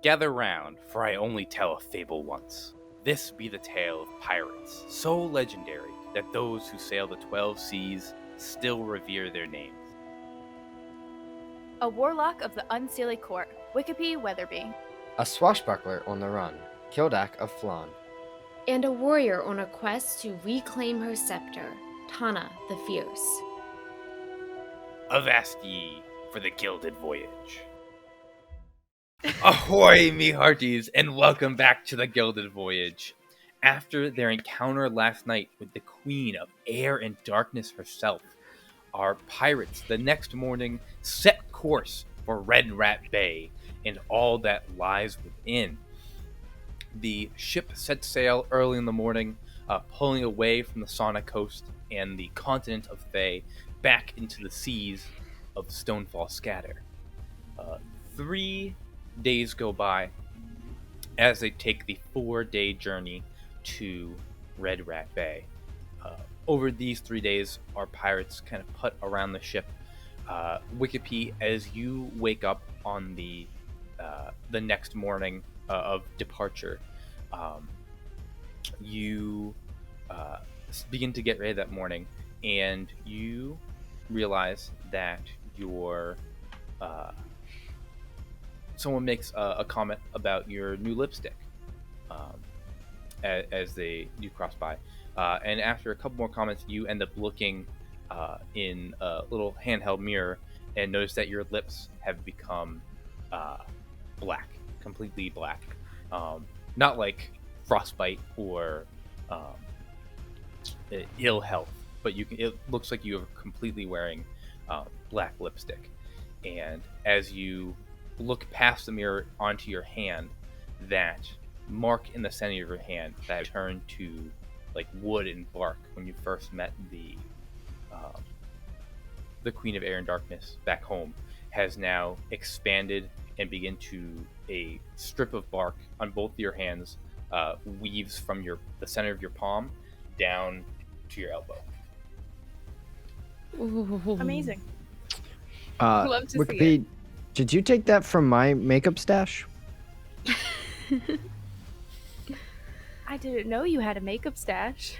Gather round, for I only tell a fable once. This be the tale of pirates, so legendary that those who sail the 12 seas still revere their names. A warlock of the Unseelie Court, Wikipe Weatherby. A swashbuckler on the run, Kildak of Flan. And a warrior on a quest to reclaim her scepter, Tana the Fierce. Avast ye for the Gilded Voyage. Ahoy, me hearties, and welcome back to the Gilded Voyage. After their encounter last night with the Queen of Air and Darkness herself, our pirates the next morning set course for Red Rat Bay and all that lies within. The ship set sail early in the morning, pulling away from the Sauna coast and the continent of Thay back into the seas of Stonefall Scatter. 3 days go by as they take the 4-day journey to Red Rat Bay. Over these 3 days, our pirates kind of putt around the ship. Wikipe, as you wake up on the next morning of departure, you begin to get ready that morning, and you realize that your someone makes a comment about your new lipstick as you cross by. And after a couple more comments, you end up looking in a little handheld mirror and notice that your lips have become black, completely black. Not like frostbite or ill health, but it looks like you are completely wearing black lipstick. And as you look past the mirror onto your hand, that mark in the center of your hand that turned to like wood and bark when you first met the Queen of Air and Darkness back home has now expanded and begin to a strip of bark on both your hands weaves from the center of your palm down to your elbow. Amazing. Love to see it. Did you take that from my makeup stash? I didn't know you had a makeup stash.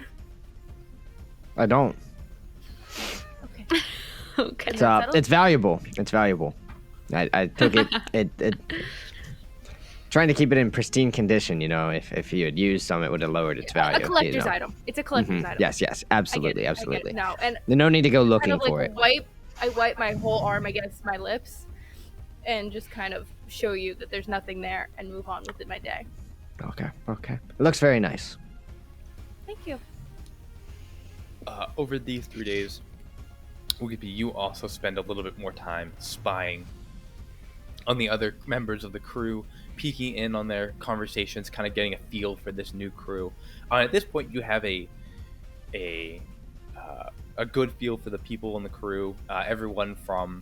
I don't. Okay. Okay. It's valuable. It's valuable. I took it. Trying to keep it in pristine condition, if you had used some, it would have lowered its value. A collector's item. It's a collector's item. Yes, absolutely. I get it now. And there's no need to go looking kind of for it. I wipe my whole arm against my lips and just kind of show you that there's nothing there and move on with my day. Okay. It looks very nice. Thank you. Over these 3 days, Wikipe, you also spend a little bit more time spying on the other members of the crew, peeking in on their conversations, kind of getting a feel for this new crew. At this point, you have a good feel for the people in the crew. Everyone from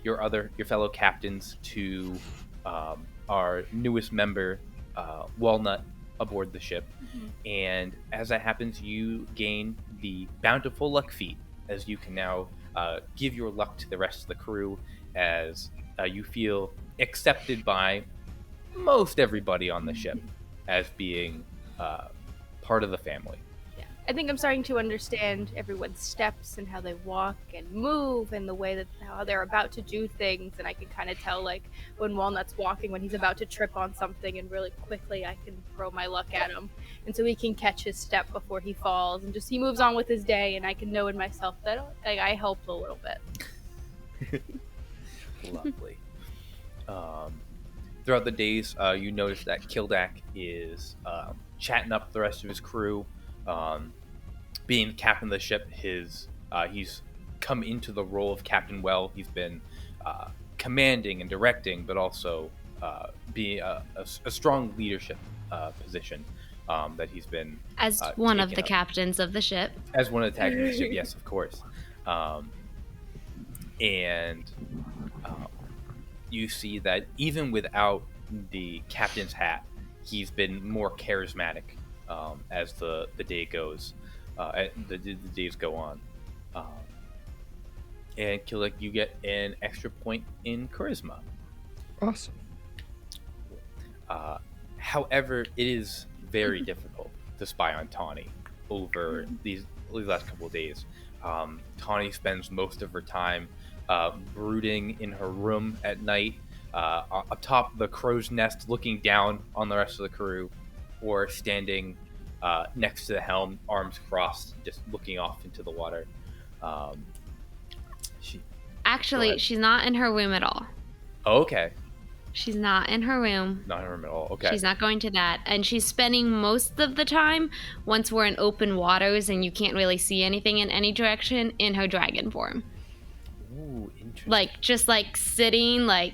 your fellow captains to our newest member, Walnut, aboard the ship. And as that happens, you gain the bountiful luck feat, as you can now give your luck to the rest of the crew, as you feel accepted by most everybody on the ship as being part of the family. Yeah, I think I'm starting to understand everyone's steps and how they walk and move and the way that how they're about to do things, and I can kind of tell like when Walnut's walking, when he's about to trip on something, and really quickly I can throw my luck at him, and so he can catch his step before he falls, and just he moves on with his day, and I can know in myself that I helped a little bit. Lovely. Throughout the days, you notice that Kildak is chatting up the rest of his crew. Being captain of the ship, he's come into the role of captain well. He's been commanding and directing, but also being a strong leadership position that he's been as one of the up. captains of the ship. As one of the captains of the ship, yes, of course. And you see that even without the captain's hat, he's been more charismatic as the day goes, the days go on. And Killick, you get an extra point in charisma. Awesome. However, it is very difficult to spy on Tawny over these last couple of days. Tawny spends most of her time brooding in her room at night, atop the crow's nest, looking down on the rest of the crew, or standing next to the helm, arms crossed, just looking off into the water. Actually, she's not in her room at all. Oh, okay. She's not in her room. Not in her room at all. Okay. She's not going to that. And she's spending most of the time, once we're in open waters and you can't really see anything in any direction, in her dragon form. Ooh, interesting. Like, just like sitting, like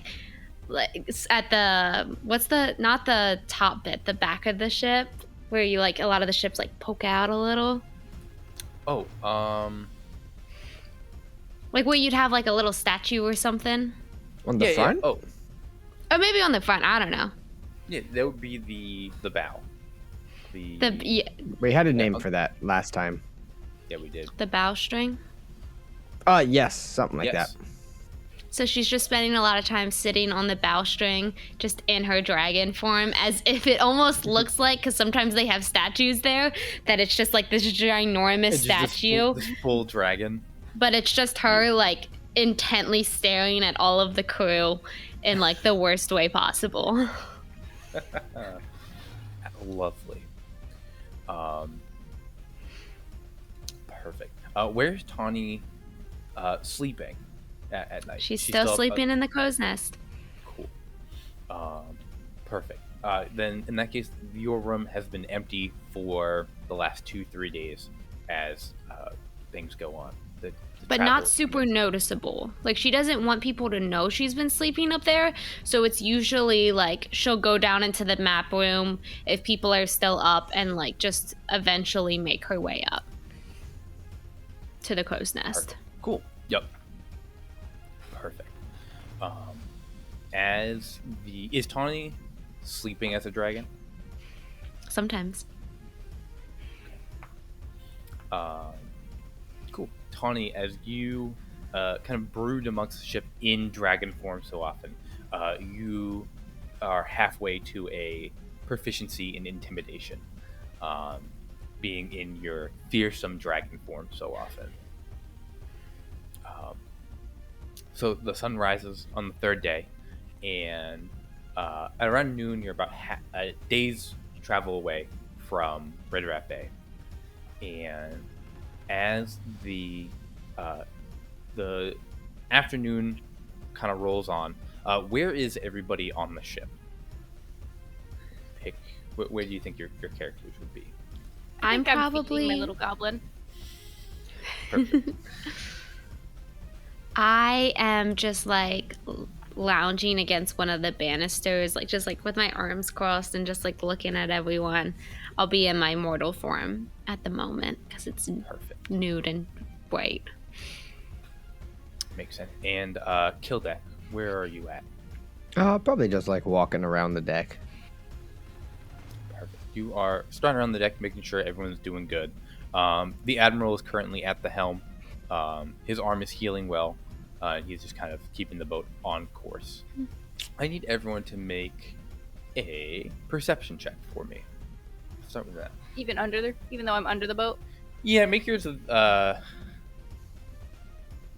at the, not the top bit, the back of the ship, where you, like, a lot of the ships, like, poke out a little. Oh, like where you'd have, like, a little statue or something. On the front? Yeah. Oh. Or maybe on the front, I don't know. Yeah, that would be the bow. Yeah, We had a name for that last time. Yeah, we did. the bowstring. Yes, something like Yes. that. So she's just spending a lot of time sitting on the bowstring, just in her dragon form, as if it almost looks like, because sometimes they have statues there, that it's just like this ginormous It's just statue. this full dragon. But it's just her, like, intently staring at all of the crew in, like, the worst way possible. Lovely. Perfect. Where's Tawny sleeping at night? She's still up, sleeping in the crow's nest. Cool. Perfect. Then in that case, your room has been empty for the last 2-3 days as things go on. The But travel- not super noticeable. Like, she doesn't want people to know she's been sleeping up there, so it's usually, like, she'll go down into the map room if people are still up and, like, just eventually make her way up to the crow's nest. Perfect. Cool. Yep. Perfect. Is Tawny sleeping as a dragon? Sometimes. Cool. Tawny, as you kind of brood amongst the ship in dragon form so often, you are halfway to a proficiency in intimidation, being in your fearsome dragon form so often. So the sun rises on the third day, and at around noon, you're about a day's travel away from Red Rat Bay, and as the afternoon kind of rolls on, where is everybody on the ship? Pick where do you think your characters would be? I think I'm probably feeding my little goblin. Perfect. I am just, like, lounging against one of the banisters, like, just, like, with my arms crossed and just, like, looking at everyone. I'll be in my mortal form at the moment because it's Perfect. nude and bright. Makes sense. And Kildek, where are you at? Probably just like walking around the deck. Perfect. You are starting around the deck, making sure everyone's doing good. The Admiral is currently at the helm. His arm is healing well. He's just kind of keeping the boat on course. I need everyone to make a perception check for me. Let's start with that. Even though I'm under the boat. Yeah, make yours.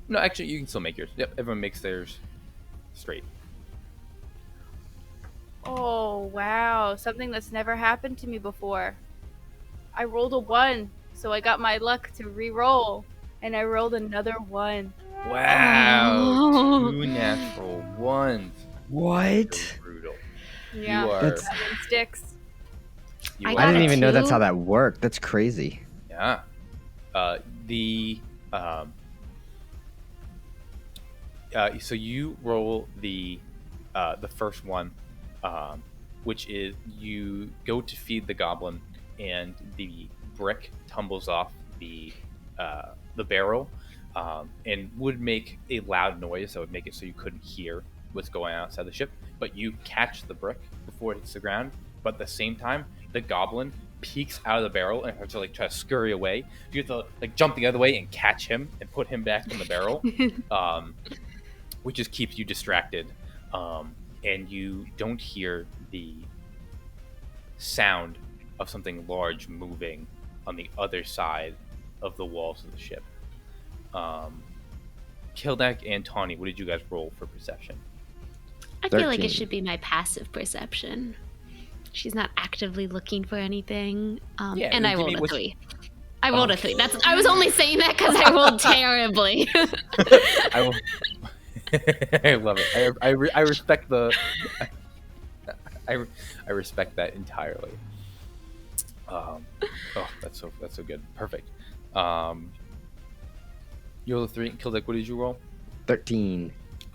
No, actually, you can still make yours. Yep, everyone makes theirs straight. Oh wow, something that's never happened to me before. I rolled a 1, so I got my luck to re-roll, and I rolled another 1. Wow, Oh. 2 natural ones. What? Brutal. Yeah, You are. That's- 7 sticks. You I I got didn't a even know that's 2. how that worked. That's crazy. Yeah. So you roll the first one, which is you go to feed the goblin, and the brick tumbles off the barrel, and would make a loud noise that would make it so you couldn't hear what's going on outside the ship. But you catch the brick before it hits the ground. But at the same time, the goblin peeks out of the barrel and has to like try to scurry away. You have to like jump the other way and catch him and put him back in the barrel, which just keeps you distracted. And you don't hear the sound of something large moving on the other side of the walls of the ship. Kildak and Tawny, what did you guys roll for perception? I feel like 13. it should be my passive perception. She's not actively looking for anything. Yeah, and I give me rolled a what 3. I rolled a 3. I was only saying that because I rolled terribly. I will. I love it. I respect the. I respect that entirely. Oh, that's so good. Perfect. You rolled a 3. Kildak, what did you roll? 13.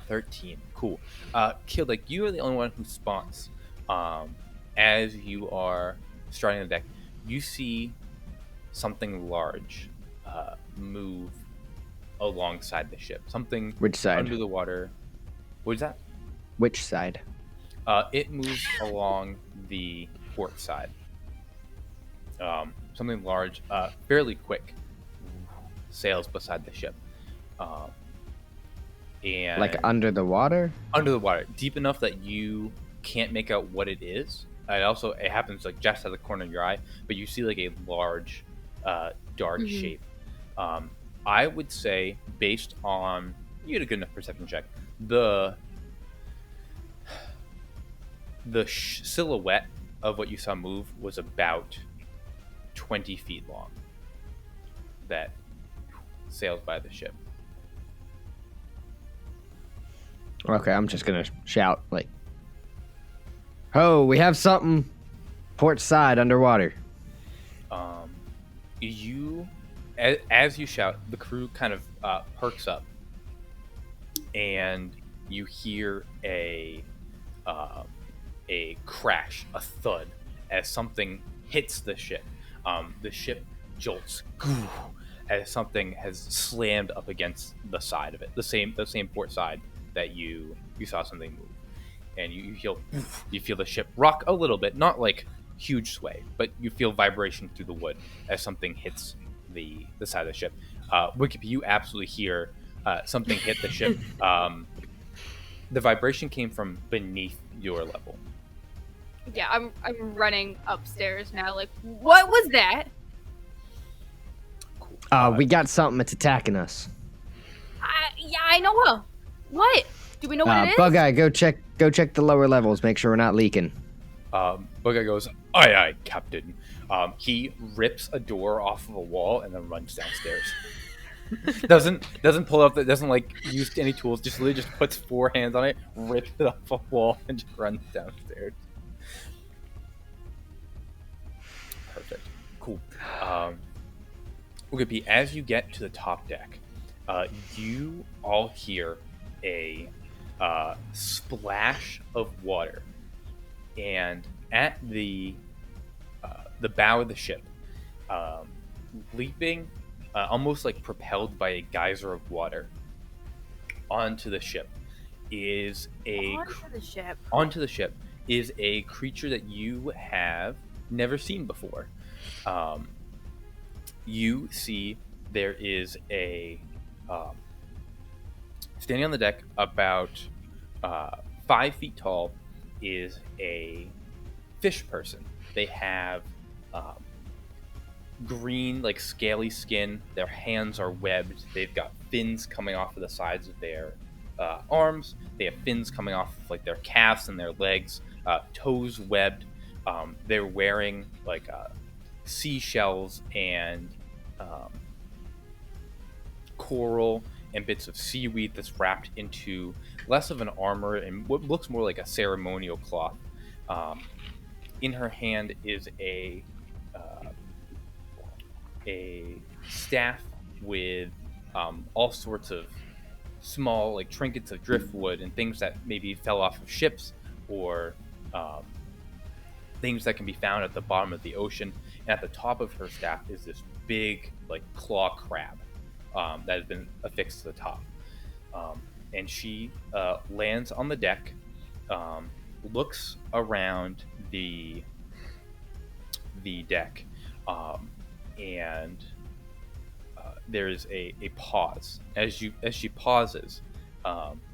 13. Cool. Kildak, you are the only one who spawns. As you are striding the deck, you see something large move alongside the ship. Something Which side? under the water. What is that? Which side? It moves along the port side. Something large, fairly quick, sails beside the ship. And Like under the water? under the water, deep enough that you can't make out what it is. It happens like just at the corner of your eye, but you see like a large, dark shape. I would say, based on you had a good enough perception check, the silhouette of what you saw move was about 20 feet long. That sailed by the ship. Okay, I'm just gonna shout like, "Ho, we have something! Port side underwater." As you shout, the crew kind of perks up, and you hear a crash, a thud, as something hits the ship. The ship jolts as something has slammed up against the side of it, the same port side that you saw something move, and you feel the ship rock a little bit, not like huge sway, but you feel vibration through the wood as something hits the side of the ship. Wikipedia, you absolutely hear something hit the ship. The vibration came from beneath your level. Yeah, I'm running upstairs now. Like, what was that? Cool. We got something that's attacking us. Yeah, I know. What? Do we know what it is? Bug Eye, go check the lower levels. Make sure we're not leaking. Bug Eye goes, aye, Captain. He rips a door off of a wall and then runs downstairs. doesn't pull up, doesn't like use any tools, just literally just puts 4 hands on it, rips it off a wall, and just runs downstairs. Perfect. Cool. Wikipedia, as you get to the top deck, you all hear a splash of water, and at the bow of the ship, leaping, almost like propelled by a geyser of water, onto the ship is onto the ship is a creature that you have never seen before. You see there is a standing on the deck about 5 feet tall is a fish person. They have green, like scaly skin. Their hands are webbed. They've got fins coming off of the sides of their arms. They have fins coming off of like their calves and their legs. Toes webbed. They're wearing like seashells and coral and bits of seaweed that's wrapped into less of an armor and what looks more like a ceremonial cloth. In her hand is a staff with all sorts of small like trinkets of driftwood and things that maybe fell off of ships or things that can be found at the bottom of the ocean. And at the top of her staff is this big like claw crab that has been affixed to the top. And she lands on the deck, looks around the deck, and there's a pause. As she pauses,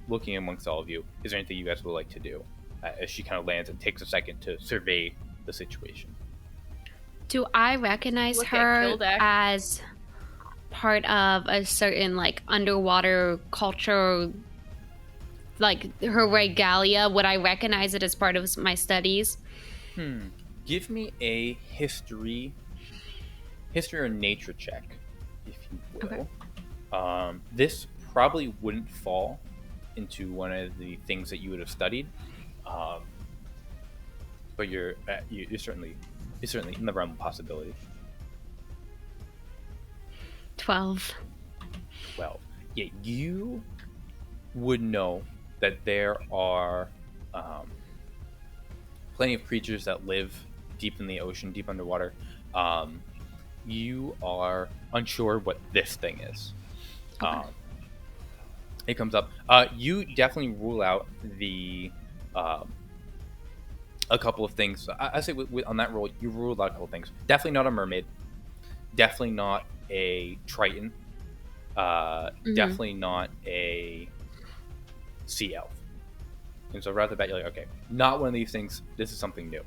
looking amongst all of you, is there anything you guys would like to do? As she kind of lands and takes a second to survey the situation. Do I recognize Look at her Gildak. as part of a certain like underwater culture, like her regalia? Would I recognize it as part of my studies? Give me a history or nature check, if you will. Okay. This probably wouldn't fall into one of the things that you would have studied, but you're certainly in the realm of possibility. 12. Well, yeah, you would know that there are plenty of creatures that live deep in the ocean, deep underwater. You are unsure what this thing is. Okay. It comes up. You definitely rule out a couple of things. I say on that roll, you ruled out a couple of things. Definitely not a mermaid. Definitely not a triton. Definitely not a sea elf. And so right off the bat, you're like, okay, not one of these things. This is something new.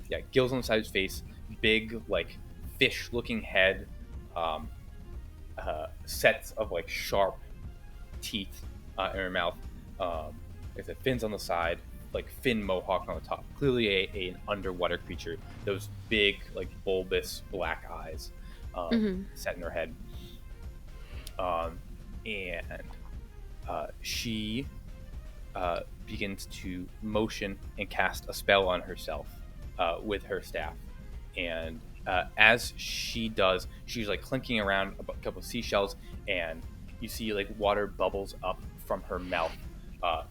Yeah, gills on the side of his face, big, like, fish-looking head, sets of, like, sharp teeth in her mouth. Like I said, fins on the side, like, fin mohawk on the top. Clearly an underwater creature. Those big, like, bulbous black eyes set in her head. And she begins to motion and cast a spell on herself with her staff. And as she does, she's like clinking around a couple of seashells, and you see like water bubbles up from her mouth.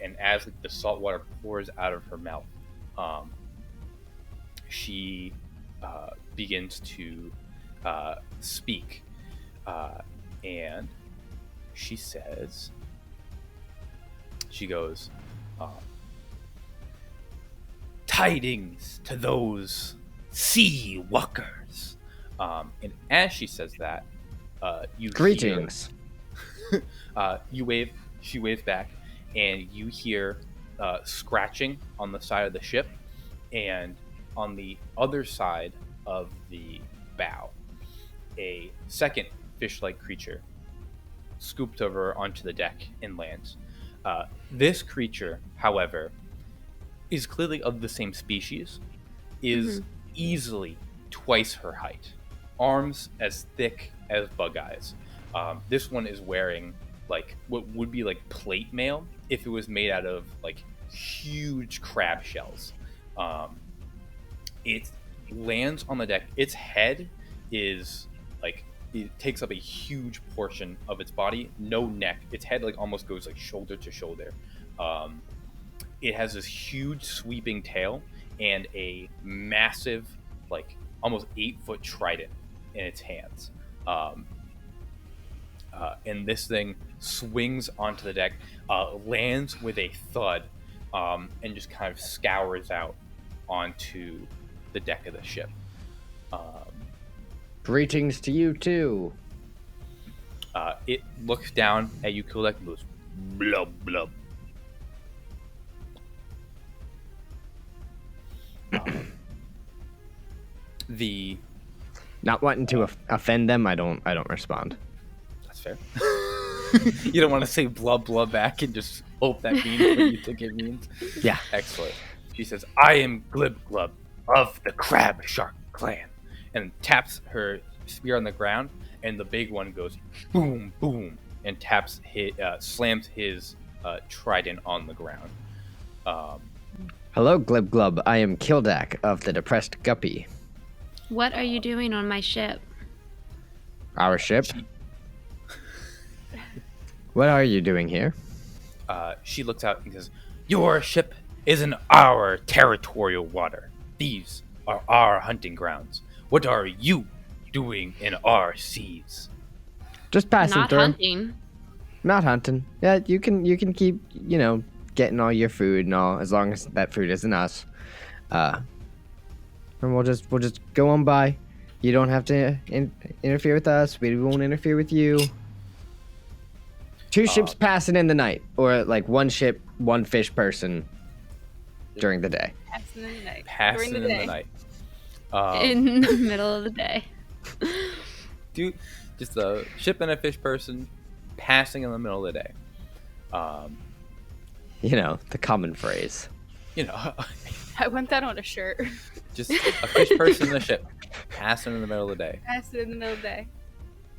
And as the salt water pours out of her mouth, she begins to speak. And she says, she goes, tidings to those sea walkers. And as she says that, you Greetings. You wave, she waves back, and you hear scratching on the side of the ship, and on the other side of the bow, a second fish-like creature scooped over onto the deck and lands. This creature, however, is clearly of the same species, is easily twice her height, arms as thick as bug eyes. This one is wearing like what would be like plate mail if it was made out of like huge crab shells. It lands on the deck. Its head is like, it takes up a huge portion of its body, no neck. Its head like almost goes like shoulder to shoulder. It has this huge sweeping tail and a massive, like almost 8-foot trident in its hands. And this thing swings onto the deck, lands with a thud, and just kind of scours out onto the deck of the ship. Greetings to you too. It looks down at you, Kulek, and goes, blub, blub. The Not wanting to offend them, I don't respond. That's fair. You don't want to say blub blub back and just hope that means what you think it means. Yeah. Excellent. She says, I am Glib Glub of the Crab Shark clan, and taps her spear on the ground, and the big one goes boom, boom, and slams his trident on the ground. Hello, Glib Glub. I am Kildak of the Depressed Guppy. What are you doing on my ship? Our ship? What are you doing here? She looks out and says, your ship is in our territorial water. These are our hunting grounds. What are you doing in our seas? Just passing Not through. hunting. Not hunting. Yeah, you can keep, getting all your food and all, as long as that food isn't us. And we'll just go on by. You don't have to interfere with us. We won't interfere with you. 2 ships passing in the night, or like 1 ship, 1 fish person. during the day. Passing in the night. Passing During the in day. the night. In the middle of the day. Just a ship and a fish person passing in the middle of the day. You know, the common phrase. You know, I want that on a shirt. just a fish person in a ship passing in the middle of the day. Passing in the middle of the day.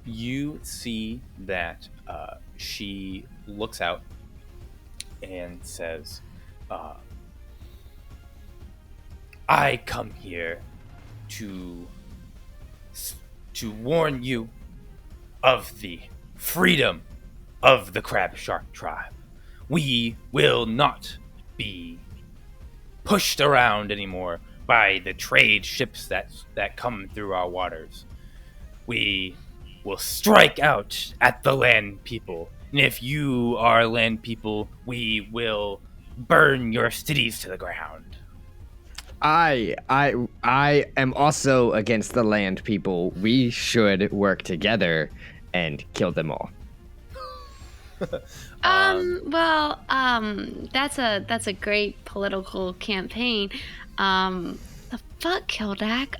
You see that she looks out and says, I come here to warn you of the freedom of the crab shark tribe. We will not be pushed around anymore by the trade ships that come through our waters. We will strike out at the land people. And if you are land people, we will burn your cities to the ground. I am also against the land people. We should work together and kill them all. That's a great political campaign. The fuck, Kildak?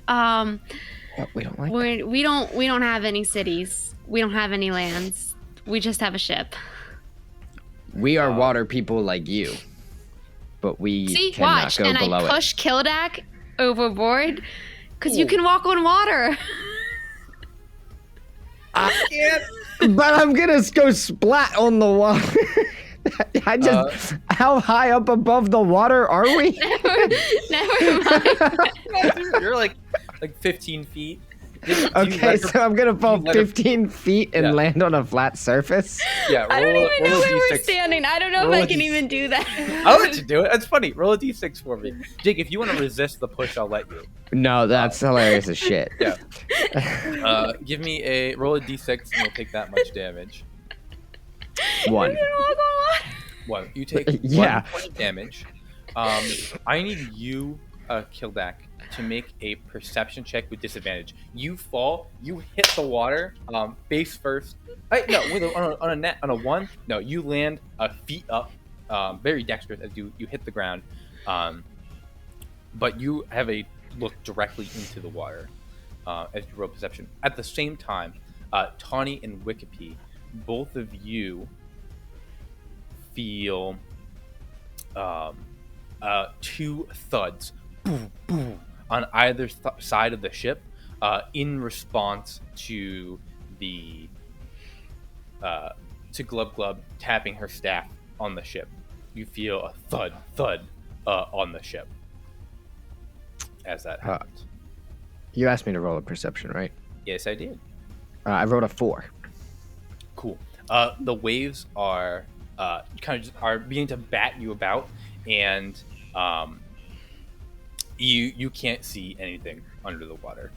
We don't like that. We don't have any cities. We don't have any lands. We just have a ship. We are water people like you, but we See, cannot watch, go and below I push Kildak overboard because you can walk on water. I can't. But I'm gonna go splat on the water. How high up above the water are we? Never mind. You're like 15 feet. Okay, so I'm gonna fall 15 feet and land on a flat surface. Yeah, I don't even know where we're D6. standing. I don't know if I can even do that. I'll let you do it. It's funny. Roll a d6 for me. Jake, if you want to resist the push, I'll let you. No, that's hilarious as shit. Yeah. Give me roll a d6 and you'll take that much damage. 1. You can walk on water. 1. You take Yeah. 1 point of damage. I need you, Kildak, to make a perception check with disadvantage. You fall, you hit the water, face first. On a 1, no, you land feet up, very dexterous as you hit the ground, but you have a look directly into the water as you roll perception. At the same time, Tawny and Wikipedia, both of you feel 2 thuds, boom, boom, on either side of the ship, in response to the to Glub Glub tapping her staff on the ship. You feel a thud, thud on the ship as that happens. You asked me to roll a perception, right? Yes, I did. I rolled a 4. Cool. The waves are are beginning to bat you about, and you can't see anything under the water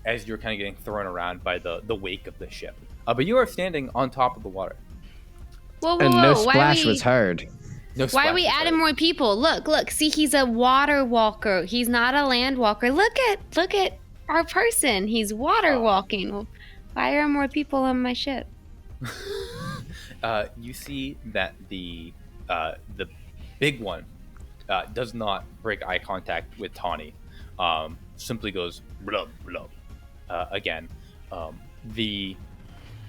as you're kind of getting thrown around by the wake of the ship. But you are standing on top of the water. Whoa, And no splash was heard. No Why are we splash adding was more people? Look. See, he's a water walker. He's not a land walker. Look at our person. He's water walking. Why are more people on my ship? You see that the big one does not break eye contact with Tawny. Simply goes blub blub again. The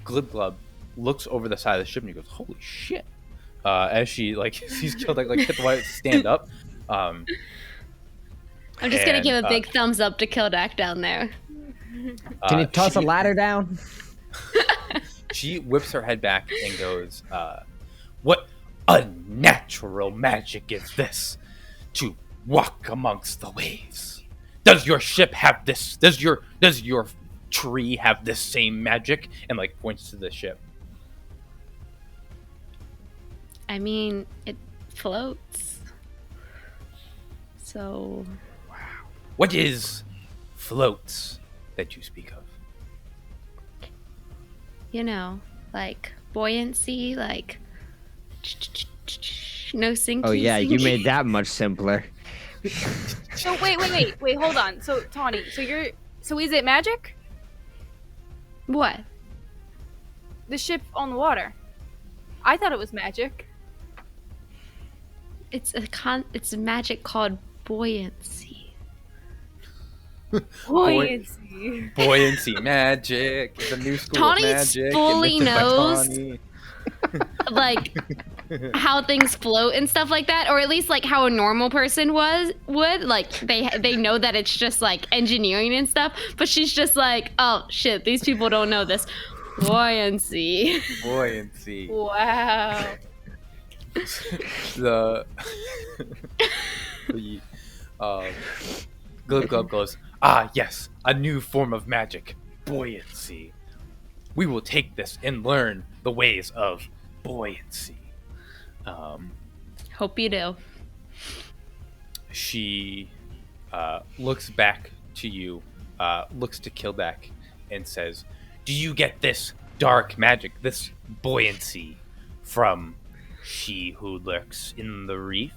Glib Glub looks over the side of the ship and he goes, "Holy shit!" As she sees Kildak hit the water, stand up. I'm just gonna give a big thumbs up to Kildak down there. Can you toss a ladder down? She whips her head back and goes, "What unnatural magic is this to walk amongst the waves? Does your ship have this? Does your tree have this same magic?" And points to the ship. I mean, it floats. So. What is floats that you speak of? You know, buoyancy, no sinking. Oh yeah, you sinking. made that much simpler. So wait, hold on. So Tawny, so is it magic? What? The ship on the water. I thought it was magic. It's a magic called buoyancy. Buoyancy magic. It's a new school Tawny of magic. fully invented by knows. Tawny. Like how things float and stuff like that, or at least like how a normal person would like they know that it's just like engineering and stuff, but she's just like, oh shit, these people don't know this. Buoyancy. Wow. the Glib Glub goes, ah yes, a new form of magic, buoyancy. We will take this and learn the ways of buoyancy. Hope you do. She looks back to you, looks to Kildak, and says, do you get this dark magic, this buoyancy, from she who lurks in the reef?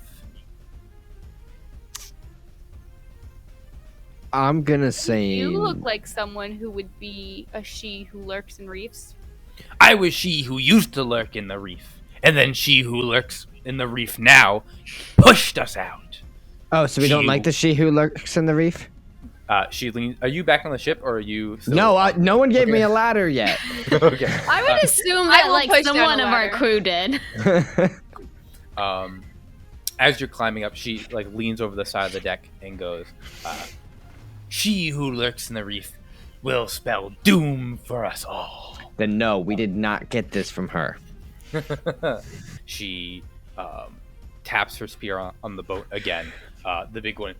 I'm gonna say You look like someone who would be a she who lurks in reefs. I was she who used to lurk in the reef, and then she who lurks in the reef now pushed us out. Oh, so we don't like the she who lurks in the reef? She leans. Are you back on the ship, or are you? Still No, no one gave me a ladder yet. Okay. I would assume I that will like push down someone a of our ladder. crew did. As you're climbing up, she like leans over the side of the deck and goes, "She who lurks in the reef will spell doom for us all." Then no, we did not get this from her. She taps her spear on the boat again. The big one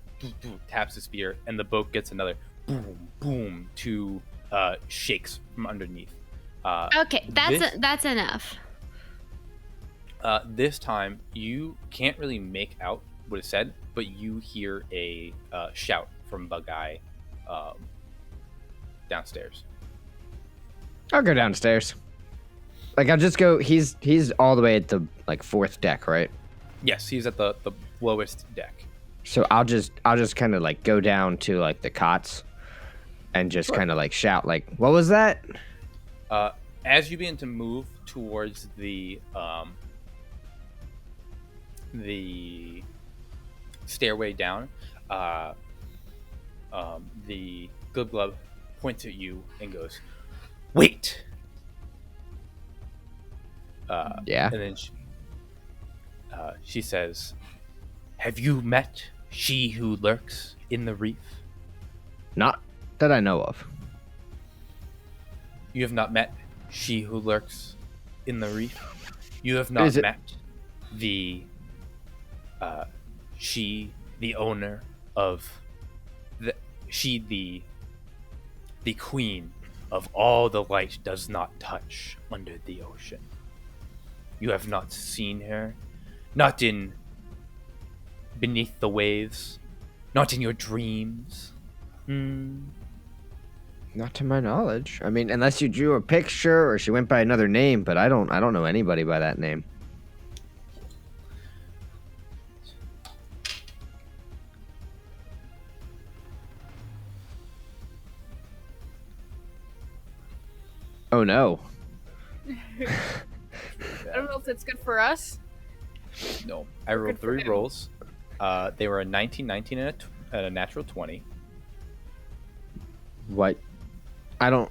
taps the spear, and the boat gets another boom, boom, two shakes from underneath. Okay, that's enough. This time, you can't really make out what is said, but you hear a shout from Bug-Eye downstairs. I'll go downstairs. Like I'll just go. He's all the way at the like 4th deck, right? Yes, he's at the lowest deck. So I'll just kind of like go down to like the cots, and just kind of like shout like, "What was that?" As you begin to move towards the stairway down, the Glib Glub points at you and goes, "Wait!" Yeah. And then she says, "Have you met she who lurks in the reef?" Not that I know of. You have not met she who lurks in the reef? You have not met the she, the owner of the queen of all the light does not touch under the ocean. You have not seen her, not in beneath the waves, not in your dreams. Not to my knowledge. I mean, unless you drew a picture or she went by another name, but I don't know anybody by that name. Oh no. I don't know if that's good for us. No, I rolled Good for 3 him. rolls. They were a 19, 19, and a natural 20. What? Y'all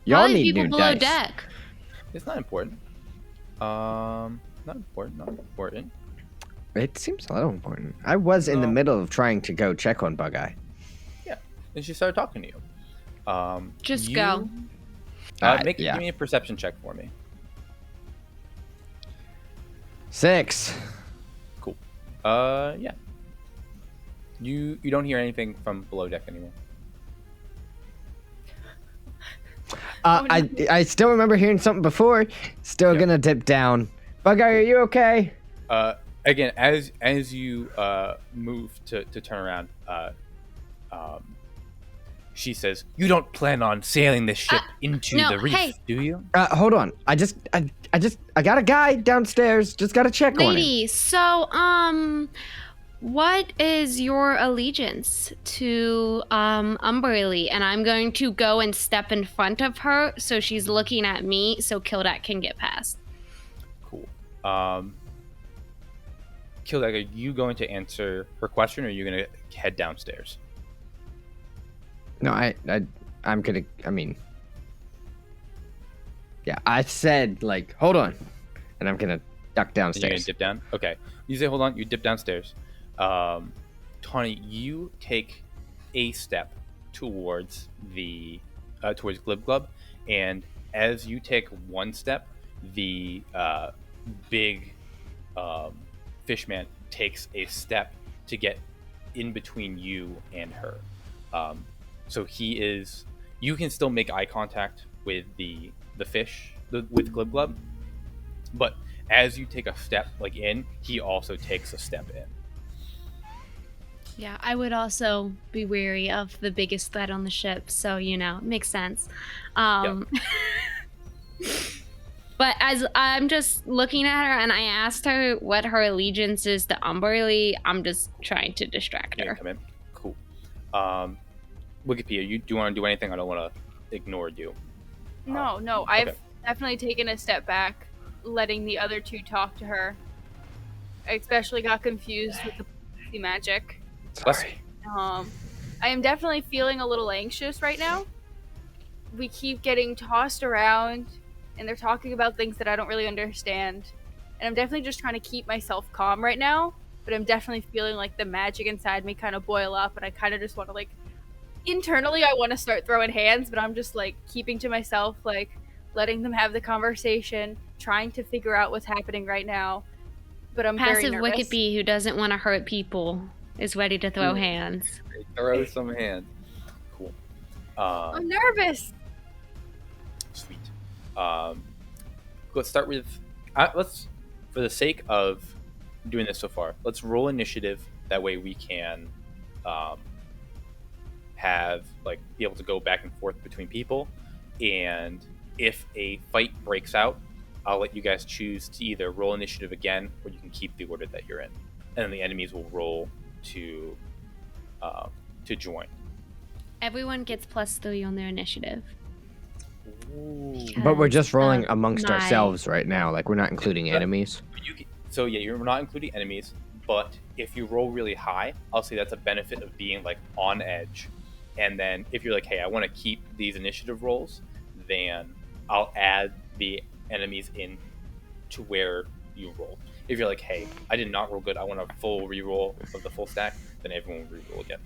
Probably need people new below dice. deck. It's not important. Not important. It seems a little important. I was in the No. middle of trying to go check on Bug-Eye. And she started talking to you. Just go. Give yeah. me a perception check for me. 6. Cool. Yeah. You don't hear anything from below deck anymore. I still remember hearing something before. Still Yep. gonna dip down. Bug-Eye, are you okay? Again, as you move to turn around, she says, "You don't plan on sailing this ship into no, the reef, hey. do you?" Hold on. I got a guy downstairs. Just gotta check on him. Lady, so what is your allegiance to Umberly? And I'm going to go and step in front of her so she's looking at me so Kildak can get past. Cool. Kildek, are you going to answer her question, or are you going to head downstairs? No, I'm gonna. I mean, yeah, I said like, hold on, and I'm gonna duck You're going downstairs. to dip down? Okay. You say, hold on. You dip downstairs. Tawny, you take a step towards towards Glib Glub, and as you take one step, the big fishman takes a step to get in between you and her. So you can still make eye contact with the fish, with Glib Glub, but as you take a step in, he also takes a step in. Yeah, I would also be wary of the biggest threat on the ship, so it makes sense. But as I'm just looking at her, and I asked her what her allegiance is to Umberly, I'm just trying to distract her. Come in. Cool. Wikipedia, do you want to do anything? I don't want to ignore you. No, I've definitely taken a step back, letting the other two talk to her. I especially got confused with the magic. Sorry. I am definitely feeling a little anxious right now. We keep getting tossed around, and they're talking about things that I don't really understand. And I'm definitely just trying to keep myself calm right now, but I'm definitely feeling like the magic inside me kind of boil up, and I kind of just want to internally I want to start throwing hands, but I'm just keeping to myself, letting them have the conversation, trying to figure out what's happening right now. But I'm very Passive nervous. Wikipedia who doesn't want to hurt people is ready to throw hands. Throw some hands. Cool. I'm nervous. Sweet. Let's start with for the sake of doing this so far, let's roll initiative. That way we can have be able to go back and forth between people, and if a fight breaks out, I'll let you guys choose to either roll initiative again, or you can keep the order that you're in, and then the enemies will roll to join. Everyone gets +3 on their initiative. Ooh. But we're just rolling amongst my- ourselves right now. We're not including enemies. You're not including enemies, but if you roll really high, I'll say that's a benefit of being on edge. And then if you're hey, I want to keep these initiative rolls, then I'll add the enemies in to where you roll. If you're hey, I did not roll good, I want a full reroll of the full stack, then everyone will reroll again.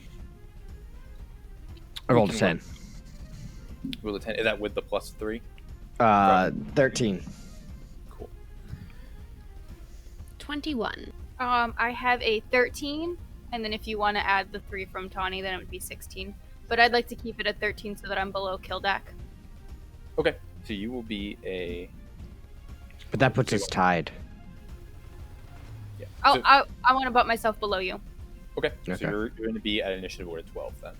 I rolled a 10. Roll a 10. Is that with the +3? 13. Cool. 21. I have a 13, and then if you want to add the 3 from Tawny, then it would be 16. But I'd like to keep it at 13 so that I'm below Kildek. Okay, so you will be a... But that puts us tied. Yeah. I want to butt myself below you. Okay, so Okay. you're going to be at initiative order 12 then.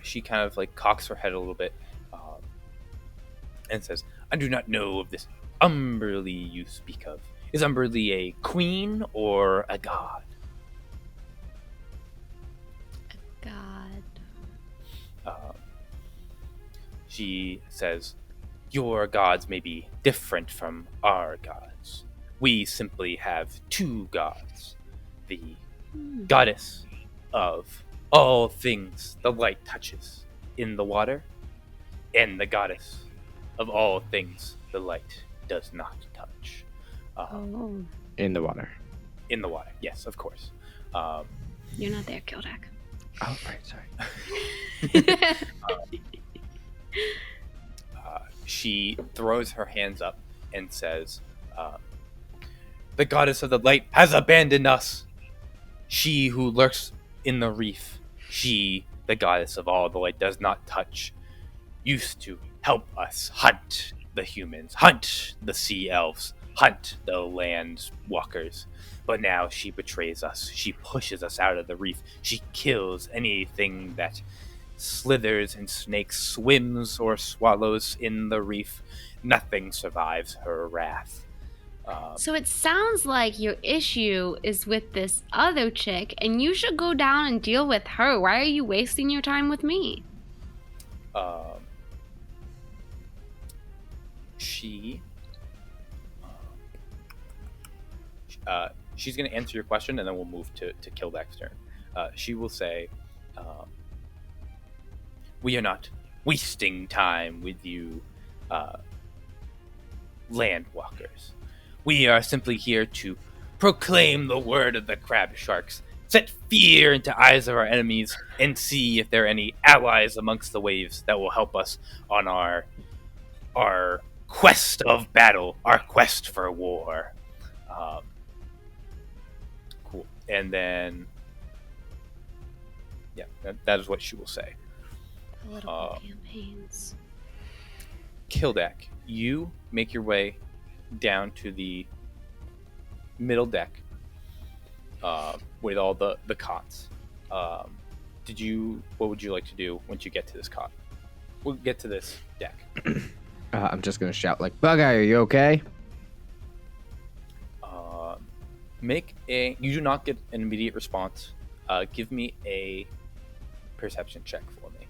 She kind of cocks her head a little bit and says, I do not know of this Umberly you speak of. Is Umberly a queen or a god? God. She says, your gods may be different from our gods. We simply have two gods. The goddess of all things the light touches in the water, and the goddess of all things the light does not touch. In the water. In the water, yes, of course. You're not there, Kildek. Oh, right, sorry. She throws her hands up and says, the goddess of the light has abandoned us. She who lurks in the reef, she, the goddess of all the light does not touch, used to help us hunt the humans, hunt the sea elves, hunt the land walkers. But now she betrays us. She pushes us out of the reef. She kills anything that slithers and snakes, swims or swallows in the reef. Nothing survives her wrath. So it sounds like your issue is with this other chick, and you should go down and deal with her. Why are you wasting your time with me? she's going to answer your question, and then we'll move to Kildak's turn. She will say, "We are not wasting time with you, landwalkers. We are simply here to proclaim the word of the crab sharks, set fear into eyes of our enemies, and see if there are any allies amongst the waves that will help us on our quest of battle, our quest for war." Cool. And then, yeah, that is what she will say. Political campaigns. Kildak, you make your way down to the middle deck with all the cots. What would you like to do once you get to this cot? We'll get to this deck. I'm just gonna shout like, "Bug Eye, are you okay?" You do not get an immediate response. Give me a perception check for me.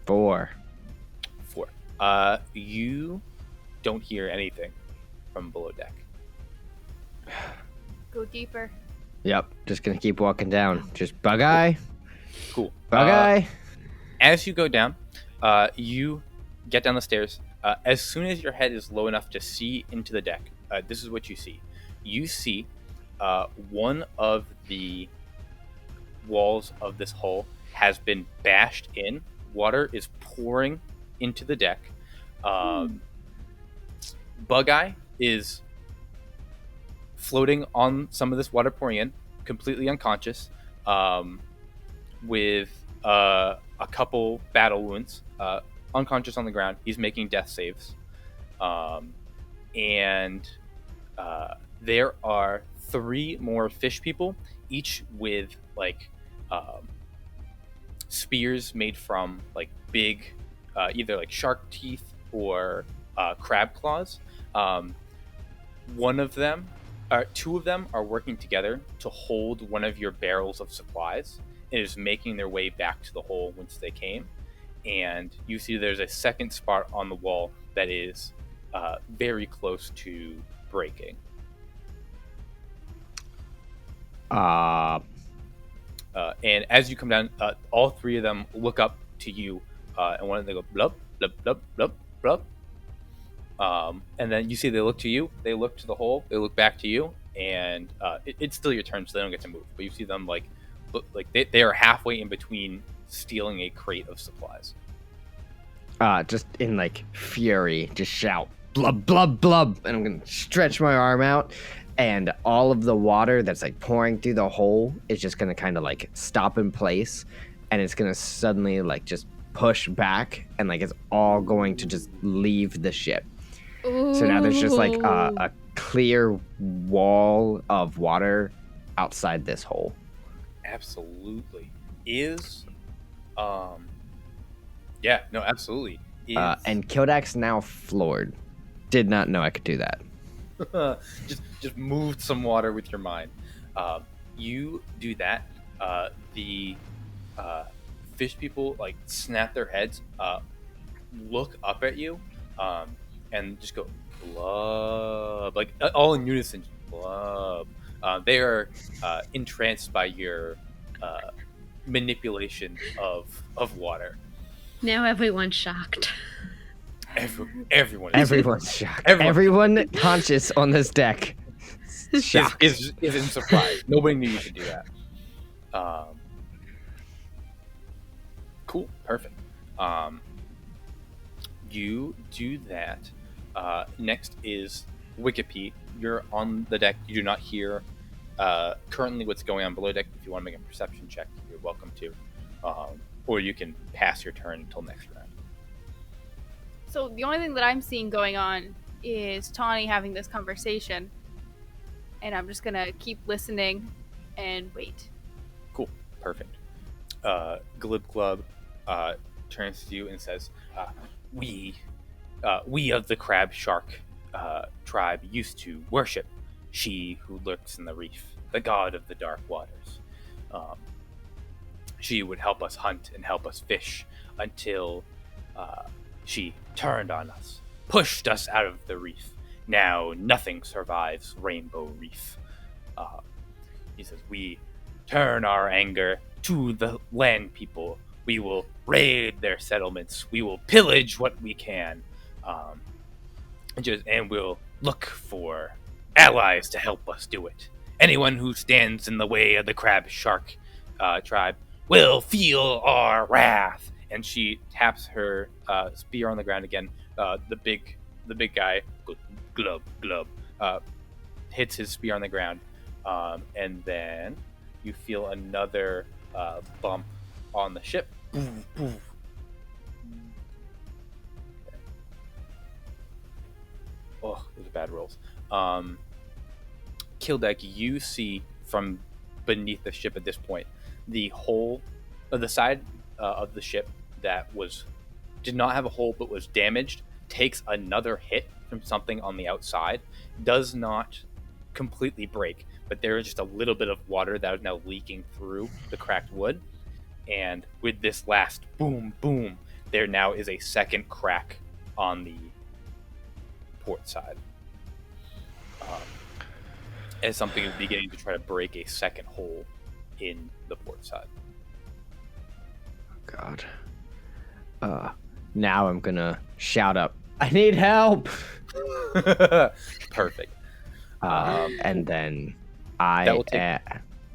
4. 4. You don't hear anything from below deck. Go deeper. Yep, just gonna keep walking down. Just Bug Eye. Cool. Bug Eye. As you go down, you get down the stairs. As soon as your head is low enough to see into the deck, this is what you see. You see one of the walls of this hole has been bashed in. Water is pouring into the deck. Bug Eye is floating on some of this water pouring in, completely unconscious, with a couple battle wounds, unconscious on the ground. He's making death saves. And there are 3 more fish people, each with spears made from big, either shark teeth or crab claws. One of them, 2 of them are working together to hold one of your barrels of supplies. It is making their way back to the hole whence they came. And you see there's a second spot on the wall that is very close to breaking. And as you come down, all 3 of them look up to you, and one of them go blub, blub, blub, blub, blub. And then you see they look to you, they look to the hole, they look back to you, and it's still your turn, so they don't get to move. But you see them they are halfway in between stealing a crate of supplies. Just in fury, just shout blub blub blub, and I'm gonna stretch my arm out, and all of the water that's pouring through the hole is just gonna kind of stop in place, and it's gonna suddenly just push back, and it's all going to just leave the ship. Ooh. So now there's just a clear wall of water outside this hole. Absolutely. Absolutely. And Kildak's now floored. Did not know I could do that. just moved some water with your mind. You do that. The fish people snap their heads, look up at you, and just go blub, all in unison, blub. They are entranced by your manipulation of water. Now everyone's shocked. Everyone's shocked. Everyone conscious on this deck shocked. Is in surprise. Nobody knew you could do that. Cool. Perfect. You do that. Next is Wikipedia. You're on the deck. You do not hear currently what's going on below deck. If you want to make a perception check, you're welcome to. Or you can pass your turn until next round. So the only thing that I'm seeing going on is Tawny having this conversation. And I'm just going to keep listening and wait. Cool. Perfect. Glib Glub turns to you and says, we of the crab shark tribe used to worship she who lurks in the reef, the god of the dark waters. She would help us hunt and help us fish until she turned on us, pushed us out of the reef, Now nothing survives Rainbow Reef. He says, we turn our anger to the land people. We will raid their settlements. We will pillage what we can. And we'll look for allies to help us do it. Anyone who stands in the way of the crab shark tribe will feel our wrath. And she taps her spear on the ground again. The big guy, glub, hits his spear on the ground, and then you feel another bump on the ship. Boof, boof. Oh, those are bad rolls. Kildek, you see from beneath the ship at this point the hole, the side of the ship that did not have a hole but was damaged, takes another hit from something on the outside, does not completely break, but there is just a little bit of water that is now leaking through the cracked wood. And with this last boom, boom, there now is a second crack on the port side. As something is beginning to try to break a second hole in the port side. God. Now I'm gonna shout up, I need help! Perfect. And then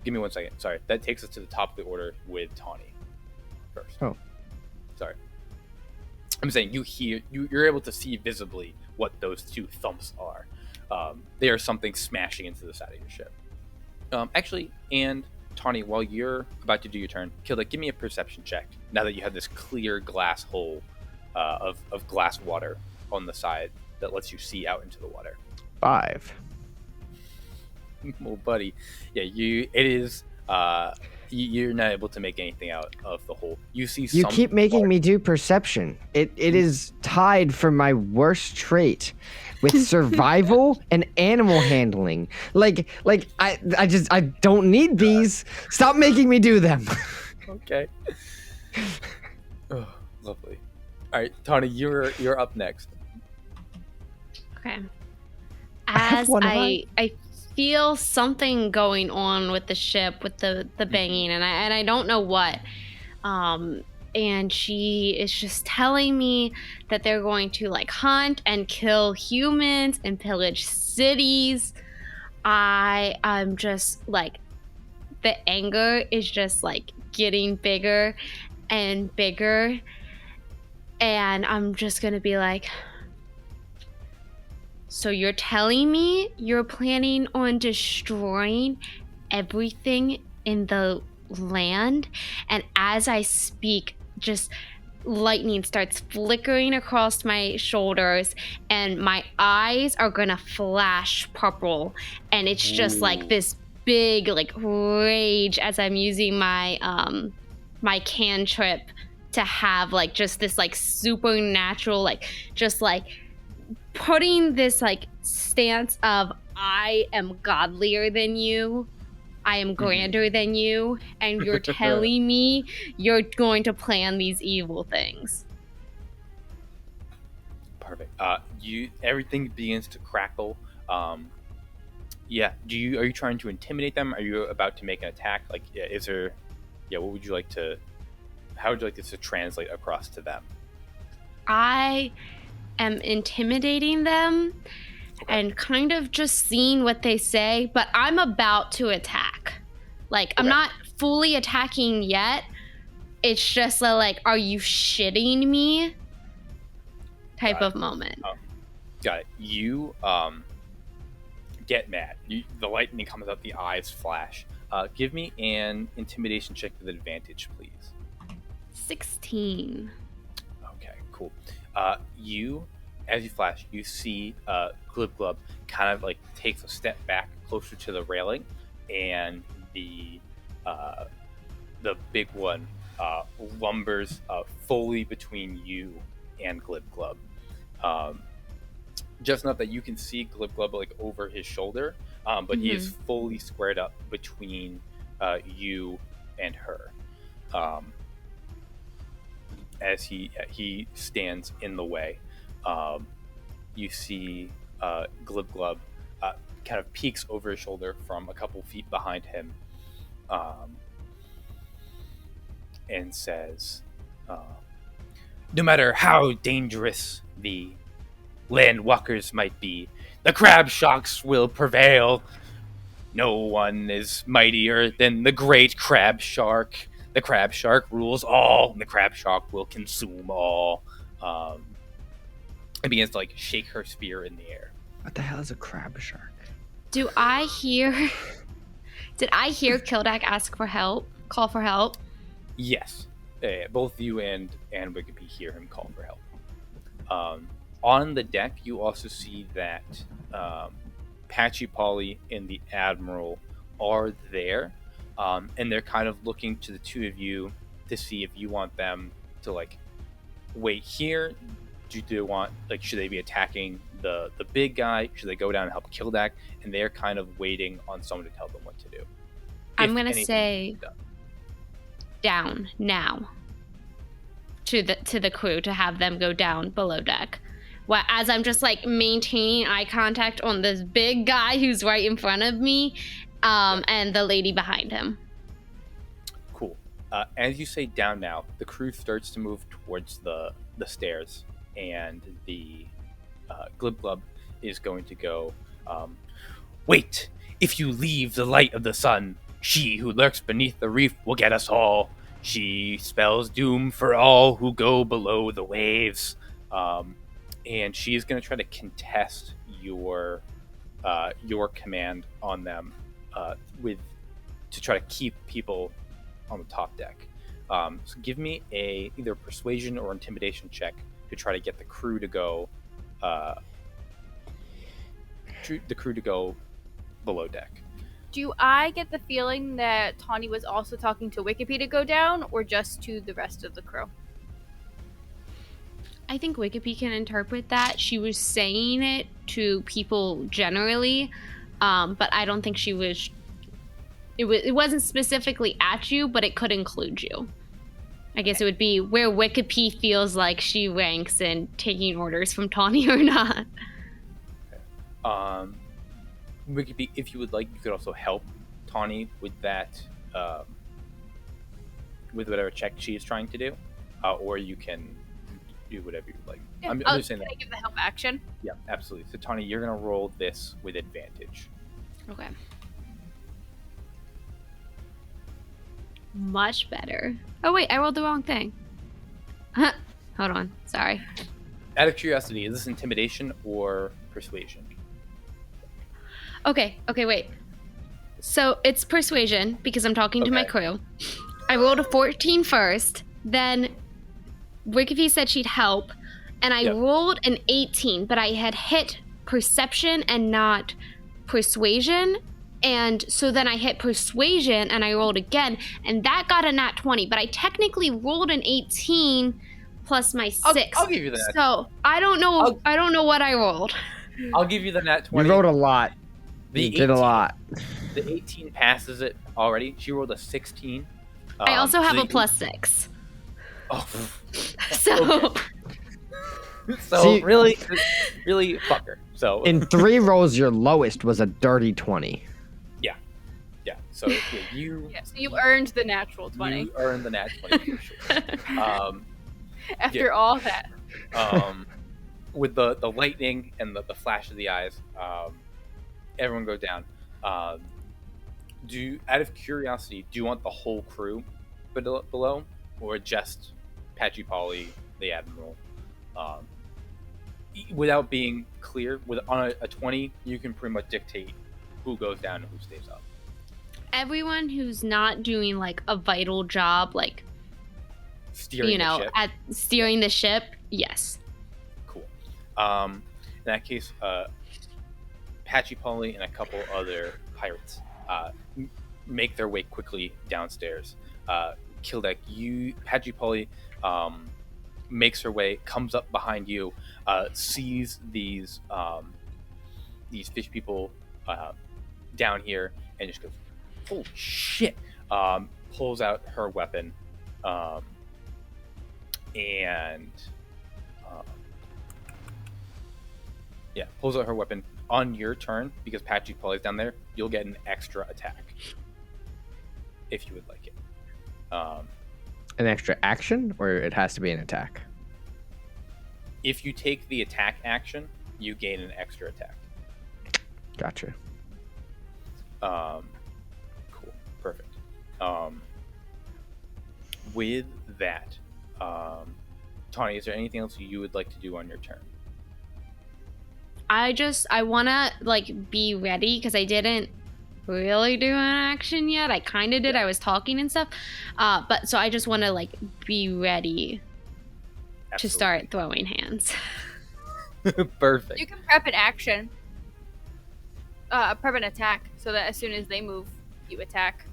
give me 1 second. Sorry. That takes us to the top of the order with Tawny first. Oh. Sorry. I'm saying you're able to see visibly what those two thumps are. They are something smashing into the side of your ship. Actually, and Tawny, while you're about to do your turn, Kilda, give me a perception check. Now that you have this clear glass hole of glass water on the side that lets you see out into the water. 5. Well, buddy, yeah, you're not able to make anything out of the hole. You see You keep making me do perception. It is tied for my worst trait with survival and animal handling. Like I don't need these. Stop making me do them. Okay. Oh, lovely. All right, Tawny, you're up next. Okay. As I feel something going on with the ship, with the banging, and I don't know what. And she is just telling me that they're going to like hunt and kill humans and pillage cities. I'm just like, the anger is just like getting bigger and bigger, and I'm just gonna be like, so you're telling me you're planning on destroying everything in the land? And as I speak, just lightning starts flickering across my shoulders, and my eyes are gonna flash purple, and it's just like this big like rage as I'm using my my cantrip to have like just this like supernatural, like just like putting this like stance of I am godlier than you, I am grander than you, and you're telling me you're going to plan these evil things. Perfect. Everything begins to crackle. Yeah. Are you trying to intimidate them? Are you about to make an attack? Like, what would you like to? How would you like this to translate across to them? I am intimidating them and kind of just seeing what they say, but I'm about to attack. Like, I'm not fully attacking yet. It's just like, are you shitting me? Type of moment. Got it. You get mad. The lightning comes out, the eyes flash. Give me an intimidation check with advantage, please. 16. Okay, cool. As you flash, you see Glub kind of like takes a step back closer to the railing, and the big one lumbers fully between you and Glub. Just enough that you can see Glub like over his shoulder, but he is fully squared up between you and her. As he stands in the way. You see Glib Glub kind of peeks over his shoulder from a couple feet behind him, and says, "No matter how dangerous the landwalkers might be, the crab sharks will prevail. No one is mightier than the great crab shark. The crab shark rules all, and the crab shark will consume all." And begins to shake her spear in the air. What the hell is a crab shark? Did I hear Kildak ask for help? Call for help? Yes, both you and Wikipedia hear him call for help. On the deck, you also see that Patchy Polly and the Admiral are there, and they're kind of looking to the two of you to see if you want them to wait here. Do they want should they be attacking the big guy? Should they go down and help Kildak? And they're kind of waiting on someone to tell them what to do. I'm gonna say down now to the crew to have them go down below deck. Well, as I'm just maintaining eye contact on this big guy who's right in front of me, and the lady behind him. Cool. As you say down now, the crew starts to move towards the stairs, and the Glib Glub is going to go, "Wait! If you leave the light of the sun, she who lurks beneath the reef will get us all. She spells doom for all who go below the waves." And she's going to try to contest your command on them to try to keep people on the top deck. So give me either persuasion or intimidation check to try to get the crew to go below deck. Do I get the feeling that Tawny was also talking to Wikipedia to go down, or just to the rest of the crew? I think Wikipedia can interpret that. She was saying it to people generally, but I don't think she was. It wasn't specifically at you, but it could include you. I guess it would be where Wikipedia feels like she ranks in taking orders from Tawny or not. Okay. Wikipedia, if you would like, you could also help Tawny with that, with whatever check she is trying to do, or you can do whatever you like. Yeah, I'm just saying can that. I give the help action? Yeah, absolutely. So Tawny, you're gonna roll this with advantage. Okay. Much better. Oh wait, I rolled the wrong thing. Hold on, sorry. Out of curiosity, is this intimidation or persuasion? Okay, wait. So it's persuasion because I'm talking to my crew. I rolled a 14 first, then Wikipedia said she'd help, and I rolled an 18, but I had hit perception and not persuasion. And so then I hit persuasion and I rolled again, and that got a nat 20, but I technically rolled an 18 plus my 6. I'll give you that. So I don't know what I rolled. I'll give you the nat 20. You rolled a lot. You did a lot. The 18 passes it already. She rolled a 16. I also have a plus 6. Oh. So... So See, really fuck her. So in 3 rolls, your lowest was a dirty 20. Yeah. So you. Yeah, so you earned the natural 20. You earned the nat 20 for sure. After all that. With the lightning and the flash of the eyes, everyone go down. Out of curiosity, do you want the whole crew below, or just Patchy Polly, the Admiral? Without being clear, on a 20, you can pretty much dictate who goes down and who stays up. Everyone who's not doing a vital job, Steering the ship. at steering the ship, yes. Cool. In that case, Patchy Polly and a couple other pirates make their way quickly downstairs. Kildak, Patchy Polly makes her way, comes up behind you, sees these fish people down here, and just goes, "Holy shit!" Pulls out her weapon, and Yeah, pulls out her weapon. On your turn, because Patchy Polly's down there, you'll get an extra attack. If you would like it. An extra action, or it has to be an attack? If you take the attack action, you gain an extra attack. Gotcha. Cool. Perfect. With that, Tawny, is there anything else you would like to do on your turn? I want to like be ready because I didn't really do an action yet. I kind of did. I was talking and stuff. But so I just want to like be ready to start throwing hands. Perfect. You can prep an action. Prep an attack so that as soon as they move, you attack.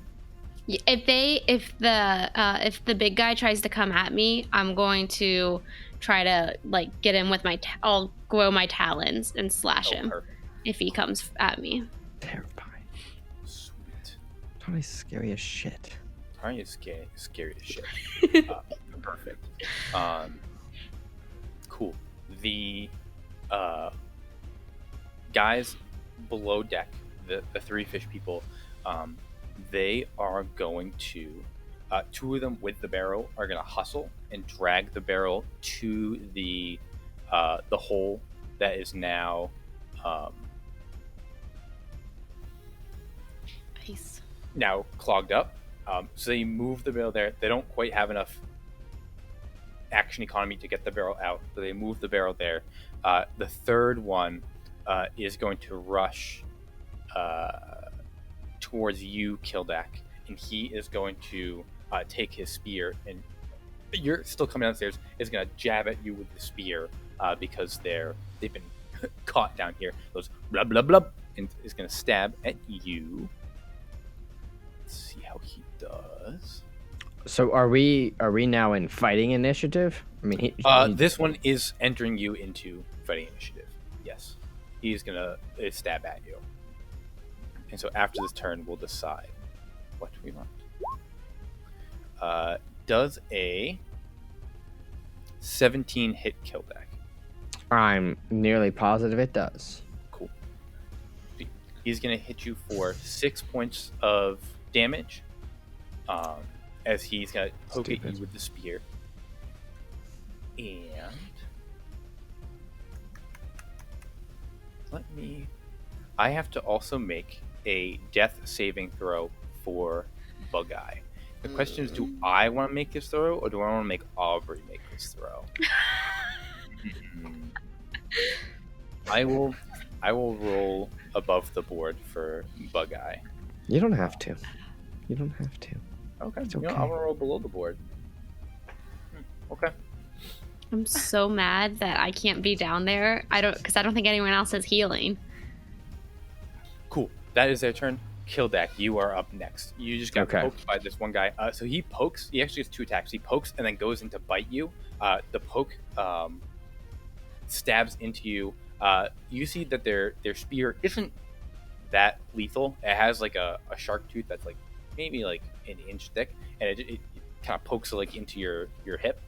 If the big guy tries to come at me, I'm going to try to like get him with I'll grow my talons and slash him. Perfect. If he comes at me. Terrifying. Sweet. Tony's scary as shit. Tawny is scary as shit. Perfect. Cool. The guys below deck, the three fish people, they are going to, two of them with the barrel are going to hustle and drag the barrel to the hole that is now Nice. now clogged up. So they move the barrel there. They don't quite have enough action economy to get the barrel out, so they move the barrel there. The third one is going to rush towards you, Kildak, and he is going to take his spear, and you're still coming downstairs, is going to jab at you with the spear because they've been caught down here. Goes blah blah blah, and is going to stab at you. Let's see how he does. So are we now in fighting initiative? I mean, this one is entering you into fighting initiative. Yes, he's gonna stab at you, and so after this turn, we'll decide what we want. Does a 17 hit Kildak? I'm nearly positive it does. Cool. He's gonna hit you for 6 points of damage. As he's gonna poke at you with the spear. And I have to also make a death saving throw for Bug Eye. The question is, do I want to make this throw, or do I want to make Aubrey make this throw? I will roll above the board for Bug Eye. You don't have to. Okay. It's You know, okay. I'm gonna roll below the board. Okay. I'm so mad that I can't be down there. Because I don't think anyone else is healing. Cool. That is their turn. Kildak, you are up next. You just got poked by this one guy. So he pokes. He actually has two attacks. He pokes and then goes in to bite you. The poke stabs into you. You see that their spear isn't that lethal. It has like a shark tooth that's like maybe like an inch thick, and it kind of pokes like into your hip,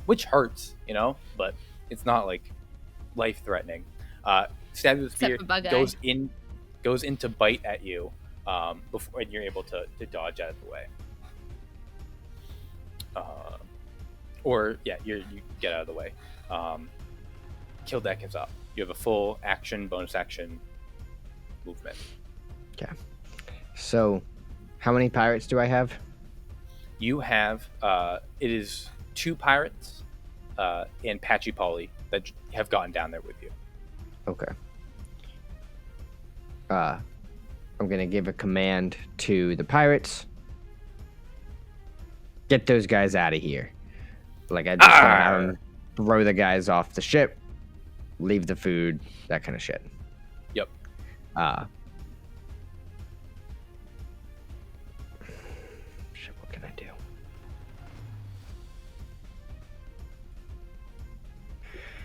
which hurts, you know, but it's not like life threatening. Stabs with the spear, goes in to bite at you, before, and you're able to dodge out of the way. You get out of the way. Kildak is up. You have a full action, bonus action, movement. Okay. So, how many pirates do I have? You have it is 2 pirates and Patchy Polly that have gotten down there with you. Okay. I'm gonna give a command to the pirates. Get those guys out of here. Like I just want to have them throw the guys off the ship, leave the food, that kind of shit. Yep. Shit, what can I do?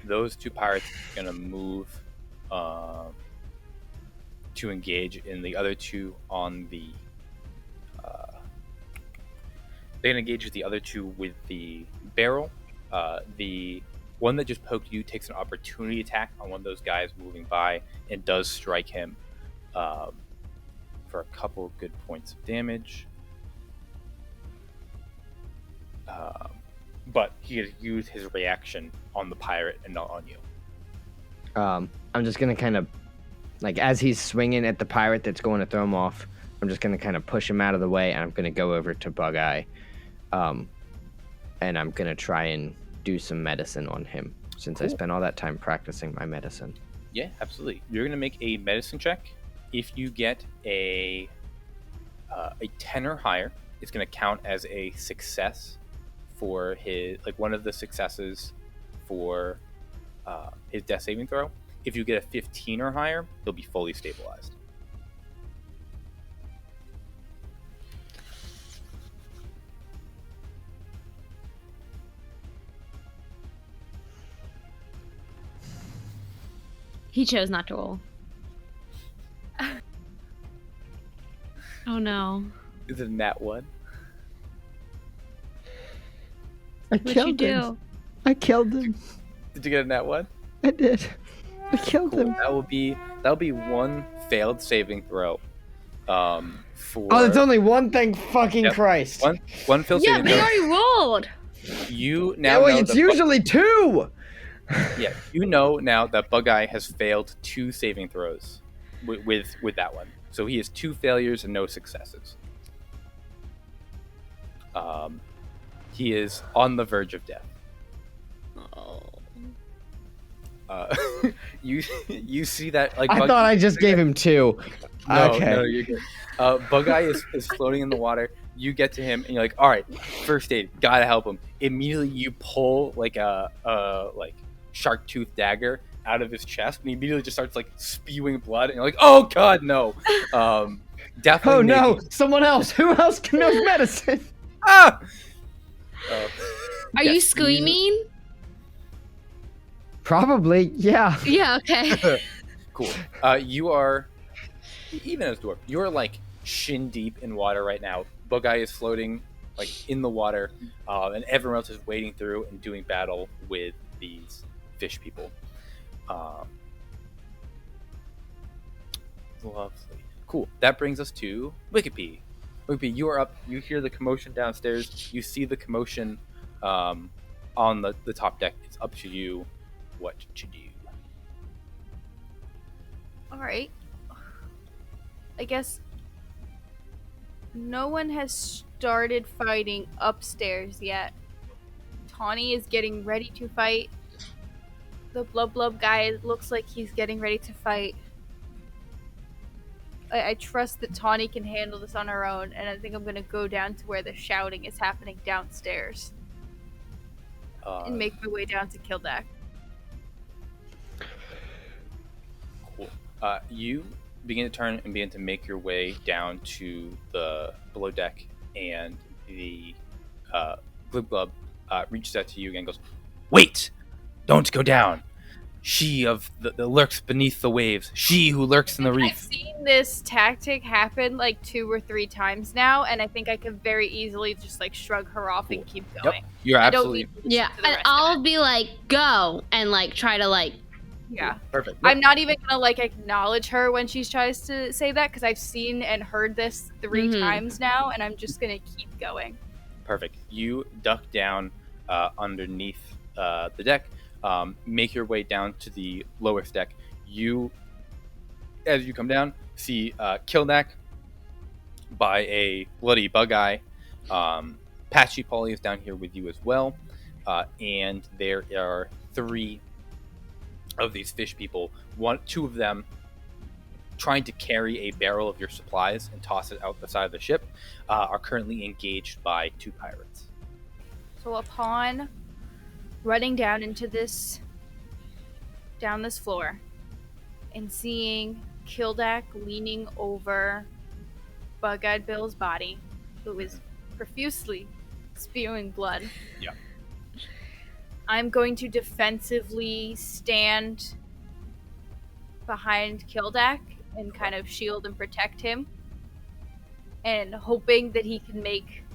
Those 2 pirates are gonna move to engage, and the other 2 on the. They're gonna engage with the other 2 with the barrel. The one that just poked you takes an opportunity attack on one of those guys moving by and does strike him for a couple good points of damage. But he has used his reaction on the pirate and not on you. I'm just gonna kind of, like, as he's swinging at the pirate that's going to throw him off, I'm just gonna kind of push him out of the way, and I'm gonna go over to Bug-Eye, and I'm gonna try and do some medicine on him, since I spent all that time practicing my medicine. Yeah, absolutely. You're gonna make a medicine check. If you get a 10 or higher, it's gonna count as a success for his, like, one of the successes for his death saving throw. If you get a 15 or higher, he'll be fully stabilized. He chose not to roll. Oh no. Is it a nat 1? I What'd you do? I killed him. Did you get a nat 1? I did. I killed him. That will be one failed saving throw. For it's only one thing. Fucking Yep. Christ. One failed Yeah, saving but you throw. already rolled. You now know it's that usually 2. Yeah, you know now that Bug-Eye has failed 2 saving throws with that one. So he has 2 failures and no successes. He is on the verge of death. Oh. You see that, like, I thought I just gave him 2. No, Okay. no, you're good. Bug-Eye is floating in the water. You get to him and you're like, all right, first aid, gotta help him. Immediately you pull like a shark tooth dagger out of his chest, and he immediately just starts like spewing blood, and you're like, oh god, no. Definitely. Oh no, someone else. Who else can make medicine? Ah! Are you screaming? Probably, yeah. Yeah, okay. Cool. You are, even as dwarf, you're like shin deep in water right now. Bug-Eye is floating like in the water, and everyone else is wading through and doing battle with these fish people. Lovely. Cool. That brings us to Wikipedia. Wikipedia, you are up. You hear the commotion downstairs. You see the commotion on the top deck. It's up to you what to do. All right. I guess no one has started fighting upstairs yet. Tawny is getting ready to fight. The Blub Blub guy looks like he's getting ready to fight. I trust that Tawny can handle this on her own, and I think I'm gonna go down to where the shouting is happening downstairs. And make my way down to Kildak. Cool. You begin to turn and begin to make your way down to the below deck, and the Glib Glub reaches out to you again and goes, wait! Don't go down! She of the lurks beneath the waves. She who lurks in the reef. I've seen this tactic happen like 2 or 3 times now, and I think I could very easily just like shrug her off and keep going. Yep. You're absolutely... Yeah, and I'll be like, go, and like try to like... Yeah. Perfect. I'm not even gonna like acknowledge her when she tries to say that, because I've seen and heard this 3 times now, and I'm just gonna keep going. Perfect. You duck down underneath the deck. Make your way down to the lowest deck. You, as you come down, see Kildak by a bloody Bug-Eye. Patchy Polly is down here with you as well. And there are 3 of these fish people. 2 of them trying to carry a barrel of your supplies and toss it out the side of the ship are currently engaged by 2 pirates. So upon running down this floor and seeing Kildak leaning over Bug-Eyed Bill's body, who is profusely spewing blood. Yeah. I'm going to defensively stand behind Kildak and kind of shield and protect him, and hoping that he can make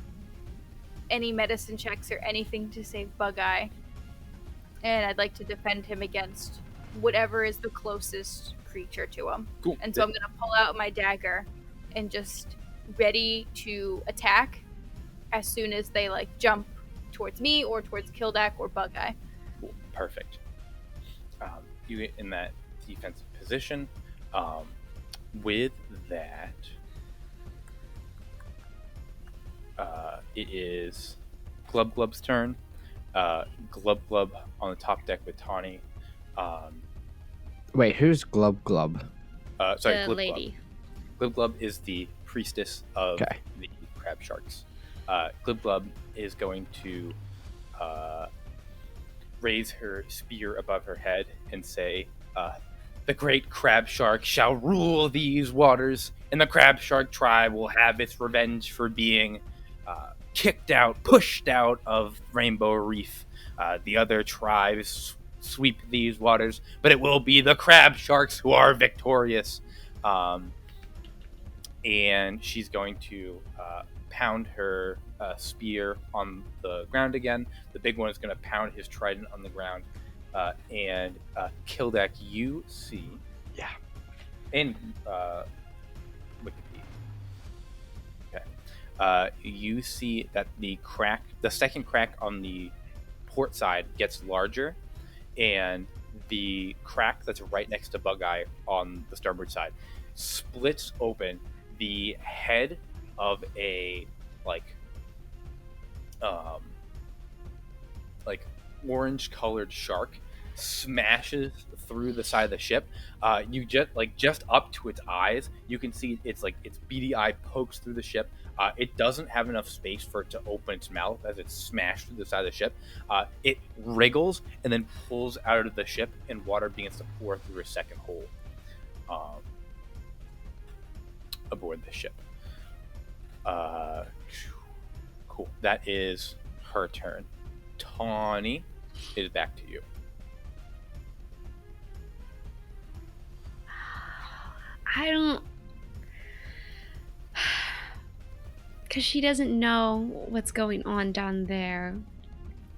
any medicine checks or anything to save Bug-Eye. and I'd like to defend him against whatever is the closest creature to him. Cool. And so I'm gonna pull out my dagger and just ready to attack as soon as they like jump towards me or towards Kildak or Bug-Eye. Cool. Perfect. You get in that defensive position. With that, it is Glub Glub's turn. Glub Glub on the top deck with Tawny. Wait, who's Glub Glub? Sorry, The Glib lady. Glub. Glib Glub is the priestess of Okay. the crab sharks. Glib Glub is going to raise her spear above her head and say, the great crab shark shall rule these waters, and the crab shark tribe will have its revenge for being kicked out, pushed out of Rainbow Reef. The other tribes sweep these waters, but it will be the crab sharks who are victorious. And she's going to pound her spear on the ground again. The big one is going to pound his trident on the ground. And Kildak, you see... Yeah. And Wikipedia. Okay. You see that the second crack on the port side gets larger, and the crack that's right next to Bug-Eye on the starboard side splits open. The head of a orange colored shark smashes through the side of the ship. You just up to its eyes, you can see its beady eye pokes through the ship. It doesn't have enough space for it to open its mouth as it's smashed through the side of the ship. It wriggles and then pulls out of the ship, and water begins to pour through a second hole aboard the ship. Cool. That is her turn. Tawny, it is back to you. I don't... Because she doesn't know what's going on down there.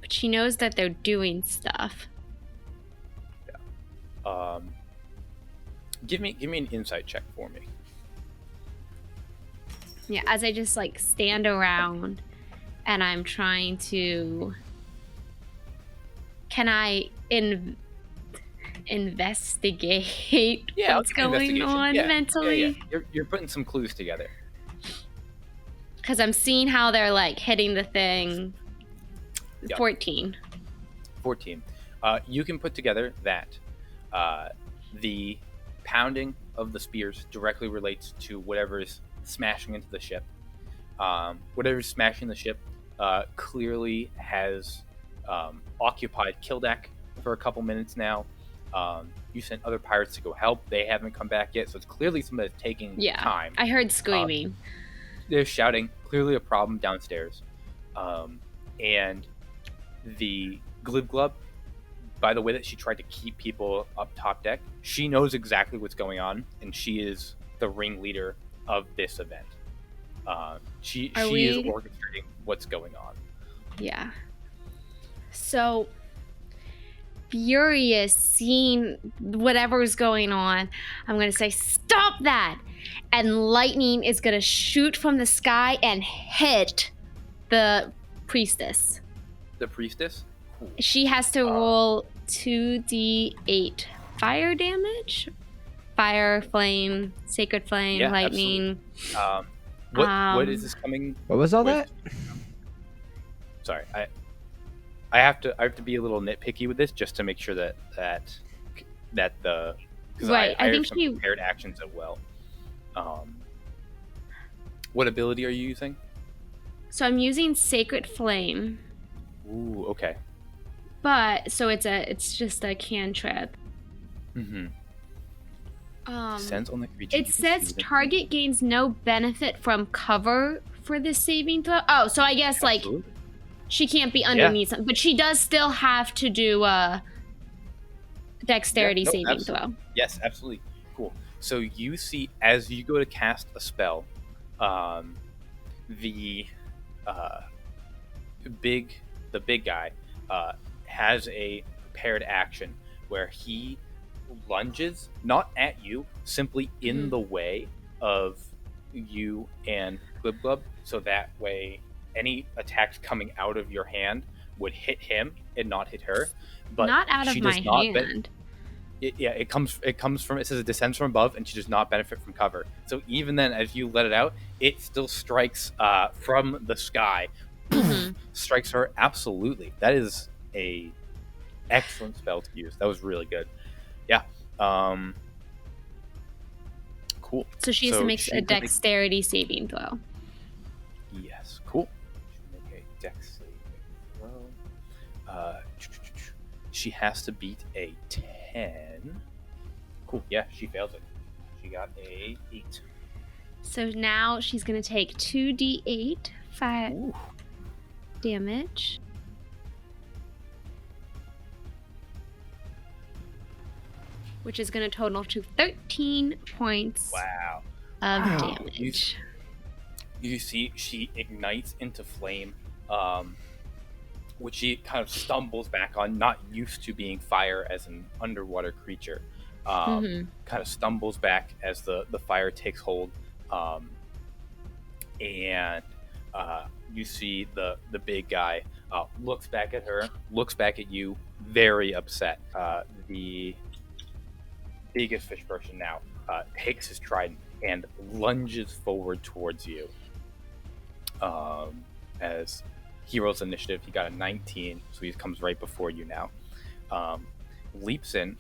But she knows that they're doing stuff. Give me an insight check for me. Yeah, as I just stand around and I'm trying to... Can I investigate Yeah, what's going investigation. on mentally? Yeah. You're putting some clues together. Because I'm seeing how they're hitting the thing. Yep. 14. You can put together that the pounding of the spears directly relates to whatever is smashing into the ship. Whatever's smashing the ship clearly has occupied Kildak for a couple minutes now. You sent other pirates to go help. They haven't come back yet, so it's clearly somebody that's taking time. I heard screaming. They're shouting. Clearly a problem downstairs. And the Glib Glub, by the way that she tried to keep people up top deck, she knows exactly what's going on, and she is the ringleader of this event. She is orchestrating what's going on. Yeah. So, furious, seeing whatever's going on, I'm going to say, stop that! And lightning is going to shoot from the sky and hit the priestess. The priestess? Cool. She has to roll 2d8 fire damage? Fire, flame, sacred flame, lightning. What is this coming? What was all that? Sorry, I have to be a little nitpicky with this just to make sure that the right. I think have some prepared actions as well. What ability are you using? So I'm using sacred flame. Ooh, okay. But so it's just a cantrip. Mm-hmm. Sends only it says target gains no benefit from cover for this saving throw. Oh, so I guess Absolutely. She can't be underneath something, but she does still have to do a dexterity saving throw. Yes, absolutely. Cool. So you see, as you go to cast a spell, the big guy has a prepared action where he lunges not at you, simply in the way of you and Glib Glub, so that way any attacks coming out of your hand would hit him and not hit her. But not out she of does my not hand. it comes from, it says it descends from above, and she does not benefit from cover. So even then, as you let it out, it still strikes from the sky. Strikes her. Absolutely, that is a excellent spell to use. That was really good. Yeah. Cool. So she has to make a dexterity saving throw. Yes. Cool. She make a dex saving throw. She has to beat a 10. Cool. Yeah, she fails it. She got a 8. So now she's going to take 2d8 5 damage. Which is going to total to 13 points of damage. You see, she ignites into flame, which she kind of stumbles back on, not used to being fire as an underwater creature. Kind of stumbles back as the fire takes hold. And you see the big guy looks back at her, looks back at you, very upset. The biggest fish person now takes his trident and lunges forward towards you. As he rolls initiative, he got a 19, so he comes right before you now. Leaps in.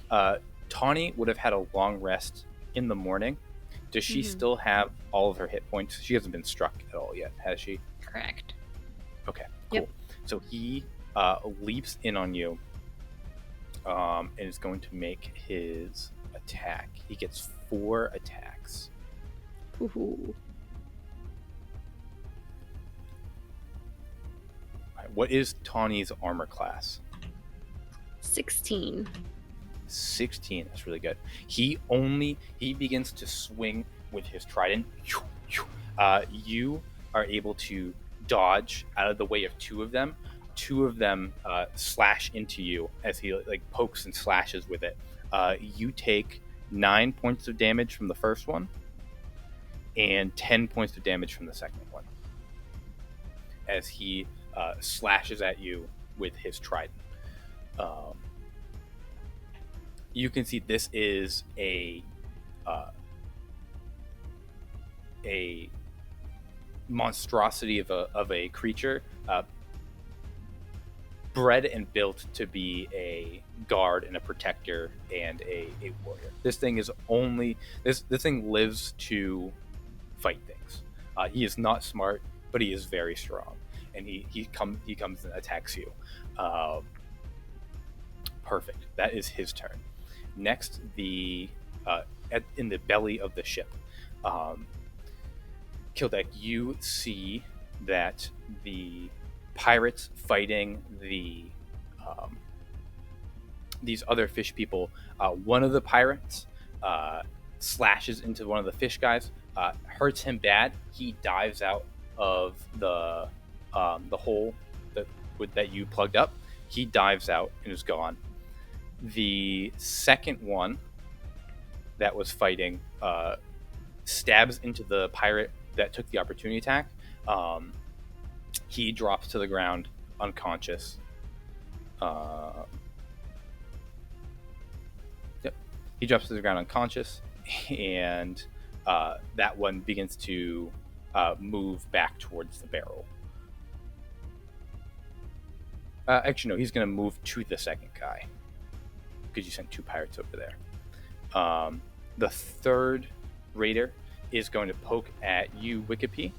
Tawny would have had a long rest in the morning. Does she still have all of her hit points? She hasn't been struck at all yet, has she? Correct. Okay, cool. Yep. So he leaps in on you and is going to make his attack. He gets 4 attacks. Ooh. Right, what is Tawny's armor class? 16. 16. That's really good. He begins to swing with his trident. You are able to dodge out of the way of 2 of them. 2 of them slash into you as he pokes and slashes with it. You take 9 points of damage from the first one and 10 points of damage from the second one as he slashes at you with his trident. You can see this is a monstrosity of a creature, bred and built to be a guard and a protector and a warrior. This thing is this thing lives to fight things. He is not smart, but he is very strong, and he comes and attacks you. Perfect. That is his turn. Next, in the belly of the ship, Kildek, you see that the pirates fighting these other fish people. One of the pirates slashes into one of the fish guys, hurts him bad. He dives out of the hole that you plugged up. He dives out and is gone. The second one that was fighting stabs into the pirate that took the opportunity attack. He drops to the ground unconscious. He drops to the ground unconscious, and that one begins to move back towards the barrel. Actually, no, he's going to move to the second guy because you sent 2 pirates over there. The third raider is going to poke at you, Wikipedia.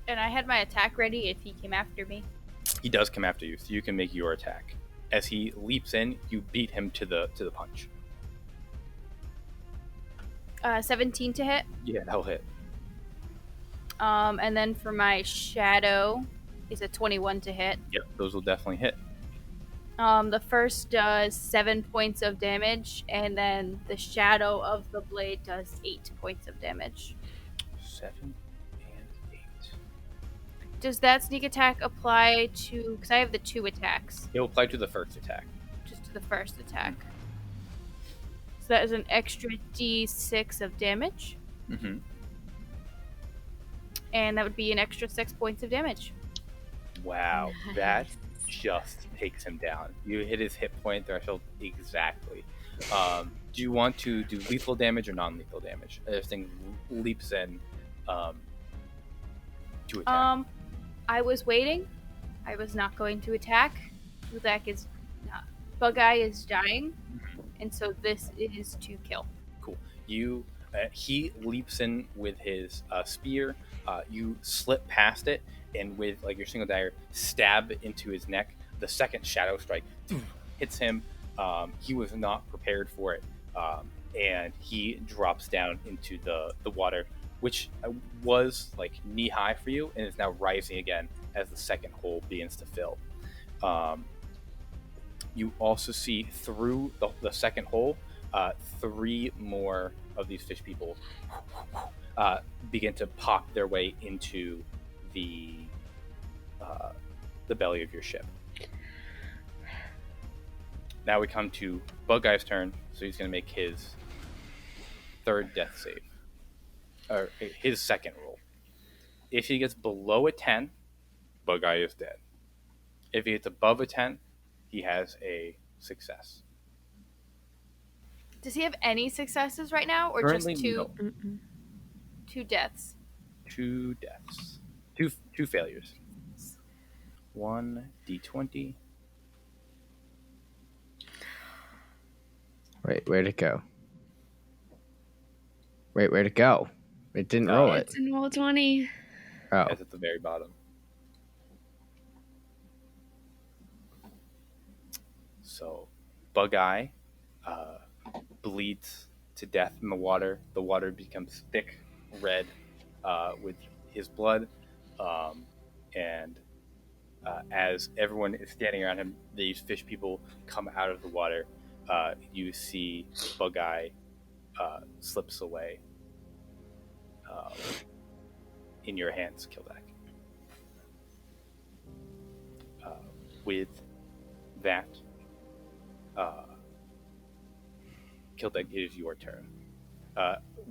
And I had my attack ready if he came after me. He does come after you, so you can make your attack. As he leaps in, you beat him to the punch. 17 to hit. Yeah, that'll hit. And then for my shadow is a 21 to hit. Yep, those will definitely hit. The first does 7 points of damage, and then the shadow of the blade does 8 points of damage. 7 and 8. Does that sneak attack apply to? Because I have the 2 attacks. It will apply to the first attack. Just to the first attack. So that is an extra d6 of damage. Mm-hmm. And that would be an extra 6 points of damage. Wow, that just takes him down. You hit his hit point threshold exactly. Do you want to do lethal damage or non-lethal damage? This thing leaps in to attack. I was waiting. I was not going to attack. Bug-Eye is dying, and so this is to kill. Cool. He leaps in with his spear. You slip past it, and with your single dagger, stab into his neck. The second shadow strike hits him. He was not prepared for it, and he drops down into the water, which was knee high for you, and is now rising again as the second hole begins to fill. You also see through the second hole, 3 more of these fish people begin to pop their way into the belly of your ship. Now we come to Bug-Eye's turn, so he's going to make his 3rd death save, or his 2nd roll. If he gets below a 10, Bug-Eye is dead. If he gets above a 10, he has a success. Does he have any successes right now, or Currently, just 2? no. 2 deaths. 2 deaths. Two failures. 1 d20. Wait, where'd it go? Where'd it go? It didn't roll it. It's in roll 20. Oh. It's at the very bottom. So, Bug-Eye bleeds to death in the water. The water becomes thick red with his blood. And as everyone is standing around him, these fish people come out of the water. You see Bug-Eye slips away in your hands, Kildak. With that, Kildak, it is your turn.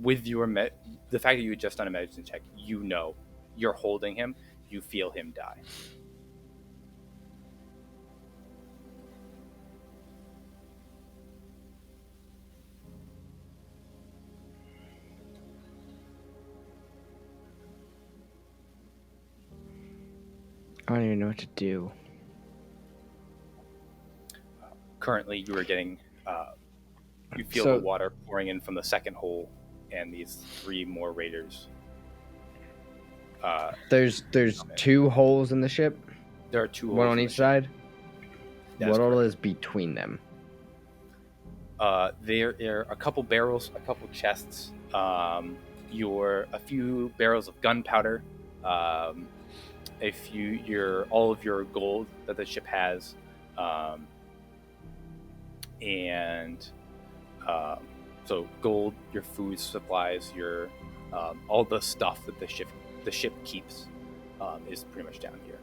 With your the fact that you had just done a medicine check, you know you're holding him. You feel him die. I don't even know what to do. Currently, you are getting. You feel the water pouring in from the second hole, and these 3 more raiders. There's 2 holes in the ship. There are 2 holes. One on each side. That's what all correct. is between them? There are a couple barrels, a couple chests. A few barrels of gunpowder. All of your gold that the ship has, so gold, your food supplies, your all the stuff that the ship keeps is pretty much down here.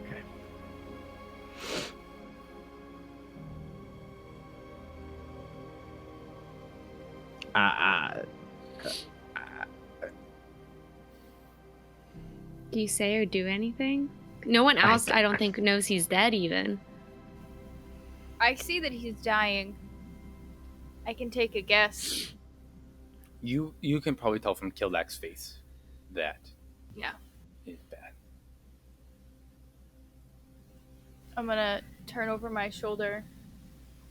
Okay. Do you say or do anything? No one else, I don't think, knows he's dead even. I see that he's dying. I can take a guess. You can probably tell from Kildak's face that Yeah. is bad. I'm gonna turn over my shoulder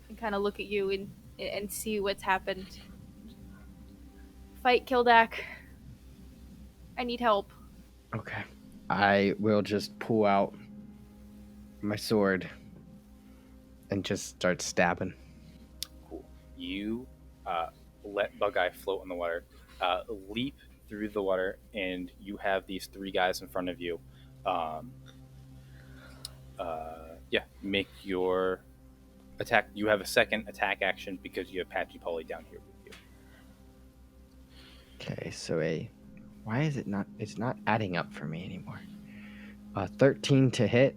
and kind of look at you and see what's happened. Fight, Kildak. I need help. Okay. I will just pull out my sword and just start stabbing. Cool. You let Bug-Eye float on the water, leap through the water, and you have these 3 guys in front of you. Make your attack. You have a second attack action because you have Patchy Polly down here with you. Okay, so why is it not? It's not adding up for me anymore. 13 to hit.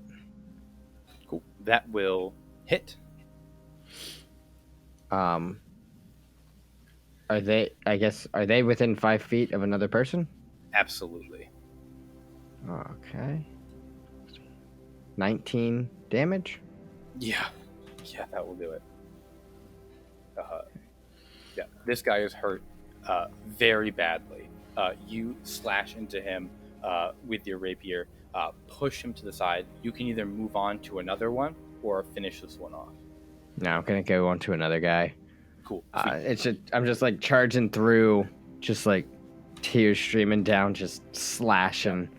Cool. That will hit. Are they? I guess are they within 5 feet of another person? Absolutely. Okay. 19 damage. Yeah, that will do it. Yeah, this guy is hurt very badly. You slash into him with your rapier, push him to the side. You can either move on to another one or finish this one off. No, I'm gonna go on to another guy. Cool. I'm just like charging through, just like tears streaming down, just slashing.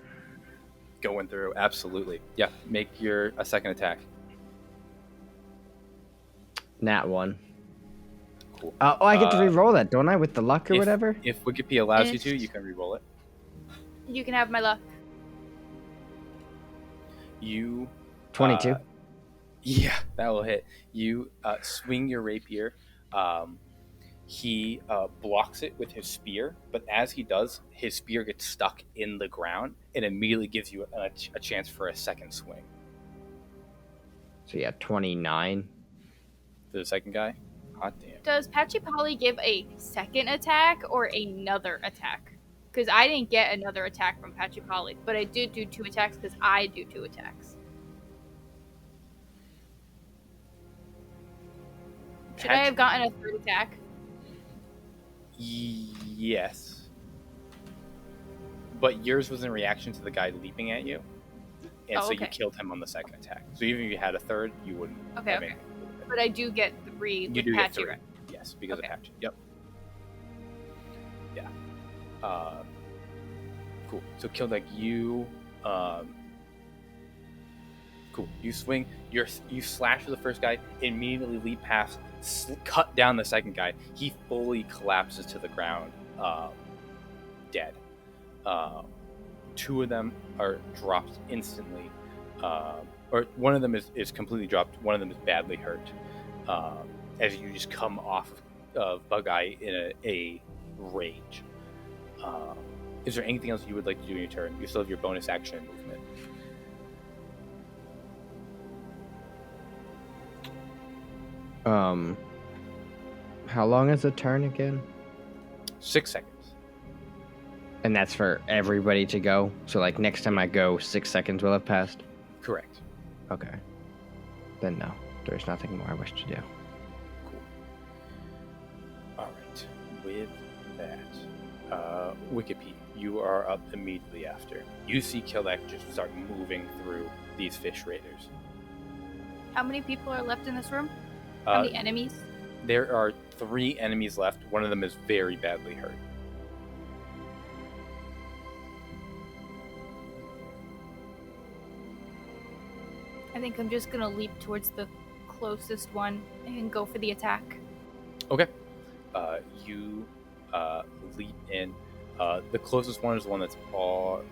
Going through, absolutely. Yeah, make a second attack. Nat 1. Cool. I get to re-roll that, don't I, with the luck or whatever? If Wikipedia allows you to, you can re-roll it. You can have my luck. You 22. Yeah, that will hit. You swing your rapier. He blocks it with his spear, but as he does, his spear gets stuck in the ground and immediately gives you a chance for a second swing. So yeah, 29. To the second guy? Hot damn. Does Patchy give a second attack or another attack? Because I didn't get another attack from Patchy, but I did do 2 attacks because I do 2 attacks. Should I have gotten a third attack? Yes. But yours was in reaction to the guy leaping at you. And so you killed him on the second attack. So even if you had a third, you wouldn't. Okay. But I do get 3 with do Patchy, get 3. right? Yes, because of Patchy. Yep. Yeah. Cool. So Kildek, you cool. You swing. You slash with the first guy. Immediately leap past. Cut down the second guy. He fully collapses to the ground, dead. 2 of them are dropped instantly, or one of them is completely dropped. One of them is badly hurt. As you just come off of Bug-Eye in a rage. Is there anything else you would like to do in your turn? You still have your bonus action and movement. How long is the turn again? 6 seconds. And that's for everybody to go? So like next time I go, 6 seconds will have passed? Correct. Okay. Then no, there's nothing more I wish to do. Cool. Alright. With that, Wikipedia, you are up immediately after. You see Kildek just start moving through these fish raiders. How many people are left in this room? How many enemies? There are 3 enemies left. One of them is very badly hurt. I think I'm just gonna leap towards the closest one and go for the attack. Okay. You leap in. The closest one is the one that's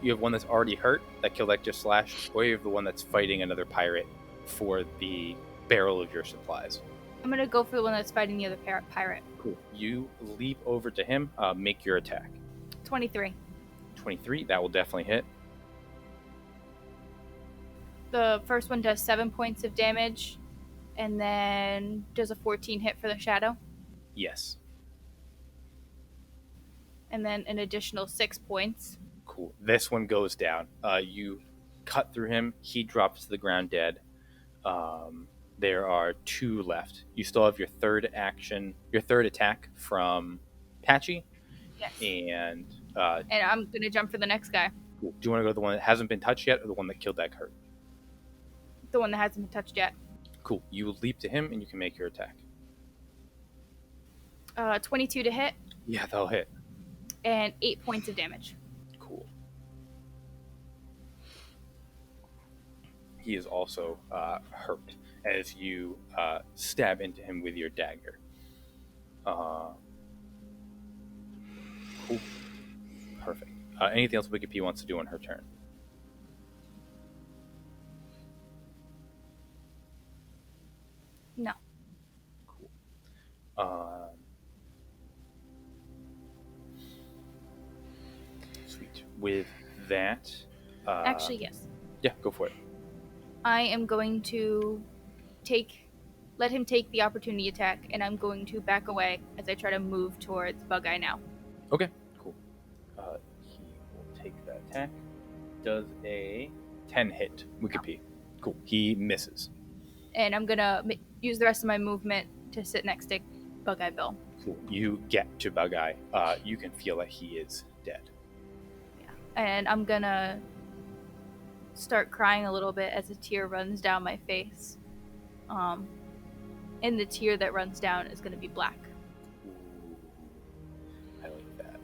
you have one that's already hurt that Kildek just slashed, or you have the one that's fighting another pirate for the barrel of your supplies. I'm gonna go for the one that's fighting the other pirate. Cool. You leap over to him. Make your attack. 23. 23. That will definitely hit. The first one does 7 points of damage, and then does a 14 hit for the shadow. Yes. And then an additional 6 points. Cool. This one goes down. You cut through him. He drops to the ground dead. There are 2 left. You still have your third attack from Patchy. Yes. And I'm gonna jump for the next guy. Cool. Do you want to go to the one that hasn't been touched yet, or the one that Kildek hurt? The one that hasn't been touched yet. Cool. You leap to him, and you can make your attack. 22 to hit. Yeah, that'll hit. And 8 points of damage. Cool. He is also hurt as you stab into him with your dagger. Cool. Perfect. Anything else Wikipedia wants to do on her turn? No. Cool. Sweet. With that, Actually, yes. yeah, go for it. I am going to let him take the opportunity attack, and I'm going to back away as I try to move towards Bug-Eye now. Okay, cool. He will take that attack. Does a 10 hit. Wikipede. Cool. He misses. And I'm gonna use the rest of my movement to sit next to Bug-Eye Bill. Cool. You get to Bug-Eye. You can feel that he is dead. Yeah. And I'm gonna start crying a little bit as a tear runs down my face. And the tear that runs down is gonna be black. Ooh. I like that.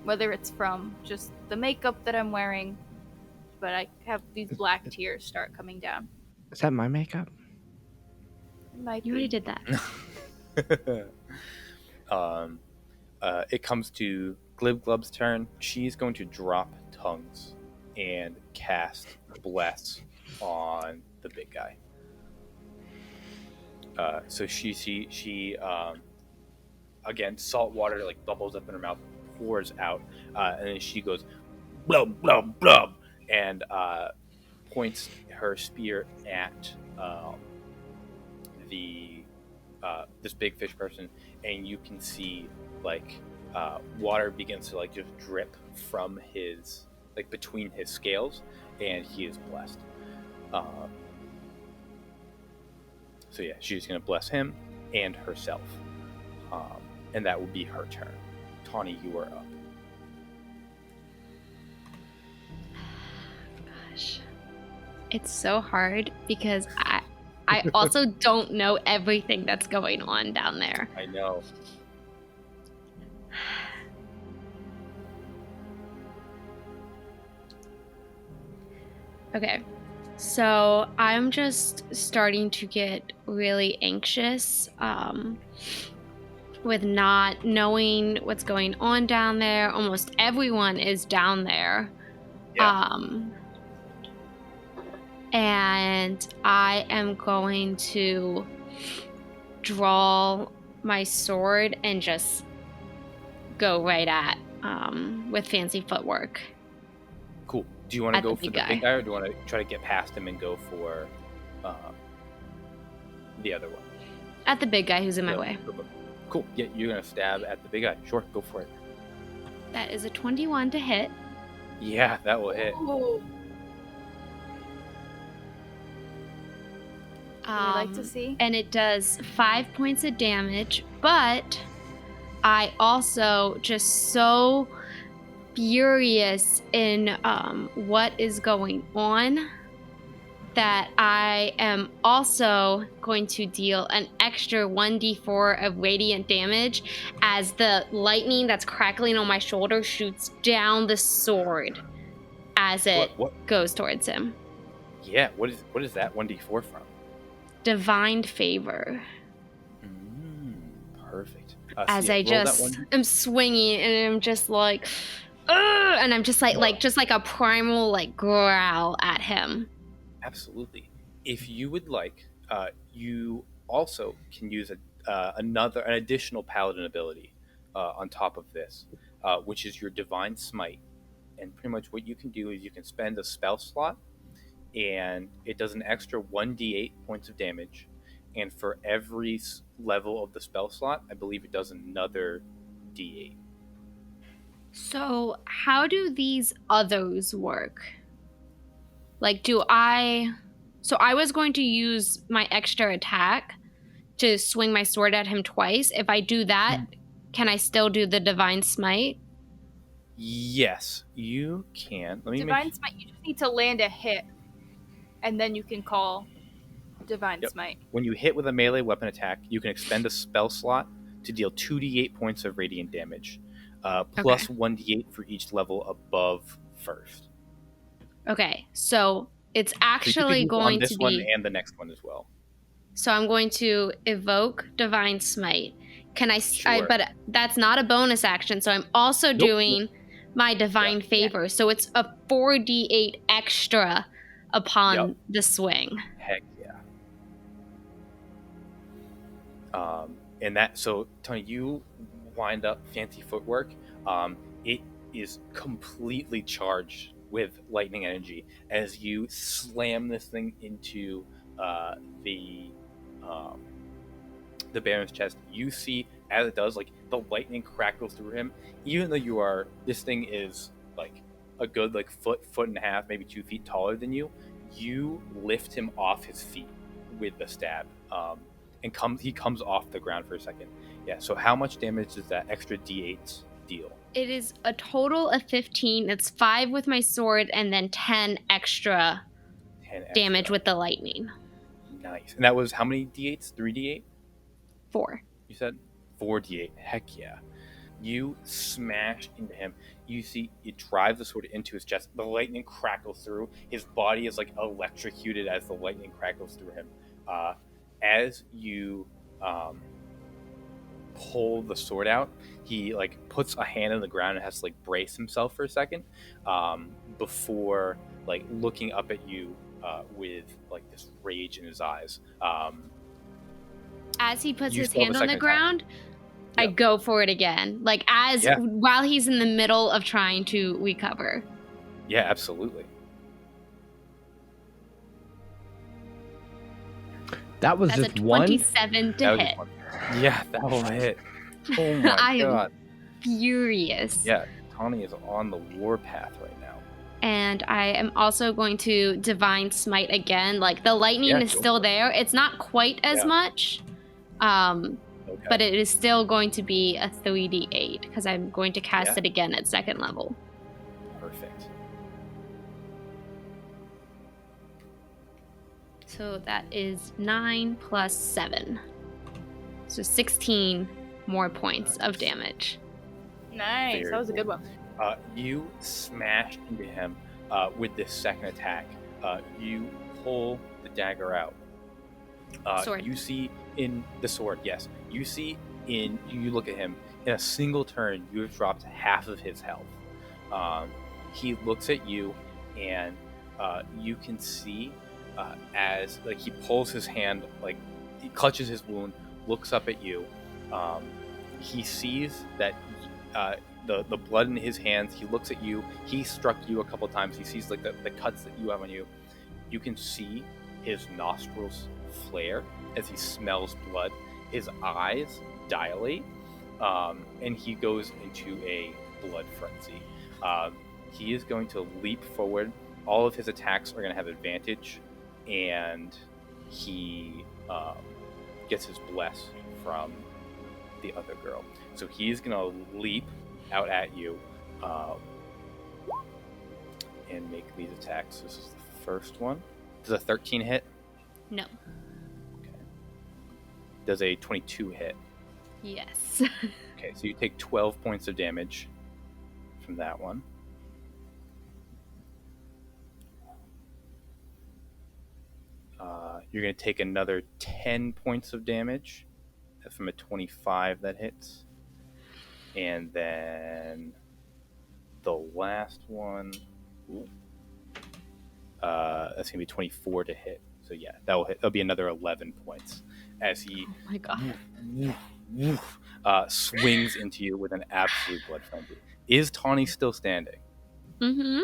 Whether it's from just the makeup that I'm wearing, but I have these black tears start coming down. Is that my makeup? Might You be. already did that. It comes to Glibglub's turn. She's going to drop tongues and cast Bless on the big guy. So she again, salt water like bubbles up in her mouth, pours out, and then she goes blub blub blub and points her spear at this big fish person, and you can see like water begins to like just drip from his like between his scales, and he is blessed. So yeah, she's gonna bless him and herself, and that will be her turn. Tawny, you are up. Gosh, it's so hard because I also don't know everything that's going on down there. I know. Okay, so I'm just starting to get really anxious with not knowing what's going on down there. Almost everyone is down there. Yeah. And I am going to draw my sword and just go right at with fancy footwork. Cool. Do you want to At go the for the big big guy. guy, or do you want to try to get past him and go for the other one? At the big guy who's in my Yeah, way. Cool. Yeah, you're gonna stab at the big guy. Sure, go for it. That is a 21 to hit. Yeah, that will hit. Ooh. We like to see. And it does 5 points of damage, but I also just so furious in what is going on that I am also going to deal an extra 1d4 of radiant damage as the lightning that's crackling on my shoulder shoots down the sword as it What? goes towards him. Yeah. What is that 1d4 from? Divine favor. Perfect. As so yeah, I roll that just one. am swinging and I'm just like, ugh, and I'm just like just like a primal like growl at him. Absolutely. If you would like, you also can use an additional paladin ability on top of this, which is your divine smite. And pretty much what you can do is you can spend a spell slot, and it does an extra 1d8 points of damage. And for every level of the spell slot, I believe it does another d8. So how do these others work? Like, so I was going to use my extra attack to swing my sword at him twice. If I do that, can I still do the divine smite? Yes, you can. Let me Divine Smite, you just need to land a hit, and then you can call Divine Yep. Smite. When you hit with a melee weapon attack, you can expend a spell slot to deal 2d8 points of radiant damage, plus 1d8 for each level above first. Okay, so it's So you can actually use going on this to one be. and the next one as well. So I'm going to evoke Divine Smite. Can I? Sure. But that's not a bonus action. So I'm also doing my Divine Favor. So it's a 4d8 extra upon the swing. Heck yeah. And that, so Tony, you wind up fancy footwork. is completely charged with lightning energy as you slam this thing into the Baron's chest. You see, as it does, like the lightning crackles through him. Even though this thing is like a good like foot and a half, maybe 2 feet taller than you, you lift him off his feet with the stab, and he comes off the ground for a second. Yeah. So how much damage does that extra D8 deal? It is a total of 15. It's 5 with my sword and then 10 extra damage with the lightning. Nice. And that was how many D8s? 3 D8? 4. You said 4 D8. Heck yeah. You smash into him. You see it drives the sword into his chest. The lightning crackles through. His body is like electrocuted as the lightning crackles through him. As you pull the sword out, he like puts a hand on the ground and has to like brace himself for a second before like looking up at you with like this rage in his eyes. As he puts his hand on the ground, I go for it again. Like while he's in the middle of trying to recover. Yeah, absolutely. That was That's just a one. 27 to hit. Yeah, that will hit. Oh my I god. am furious. Yeah, Tawny is on the warpath right now. And I am also going to Divine Smite again. Like, the lightning is still there. It's not quite as much. But it is still going to be a 3d8 because I'm going to cast it again at 2nd level. Perfect. So that is 9 plus 7. So 16 more points of damage. Nice. That was a good one. You smash into him with this second attack. You pull the dagger out. Sword. You see in the sword, yes. You look at him, in a single turn, you have dropped half of his health. He looks at you, and you can see as like he pulls his hand, like he clutches his wound, looks up at you. He sees that the blood in his hands. He looks at you. He struck you a couple times. He sees like the cuts that you have on you. You can see his nostrils flare as he smells blood. His eyes dilate, and he goes into a blood frenzy. He is going to leap forward. All of his attacks are going to have advantage, and he gets his bless from the other girl. So he's going to leap out at you and make these attacks. This is the first one. Does a 13 hit? No. Okay. Does a 22 hit? Yes. Okay, so you take 12 points of damage from that one. You're going to take another 10 points of damage from a 25 that hits. And then the last one, that's going to be 24 to hit. So yeah, that'll hit. That'll be another 11 points as he Oh my god. Swings into you with an absolute blood frenzy. Is Tawny still standing? Mm-hmm.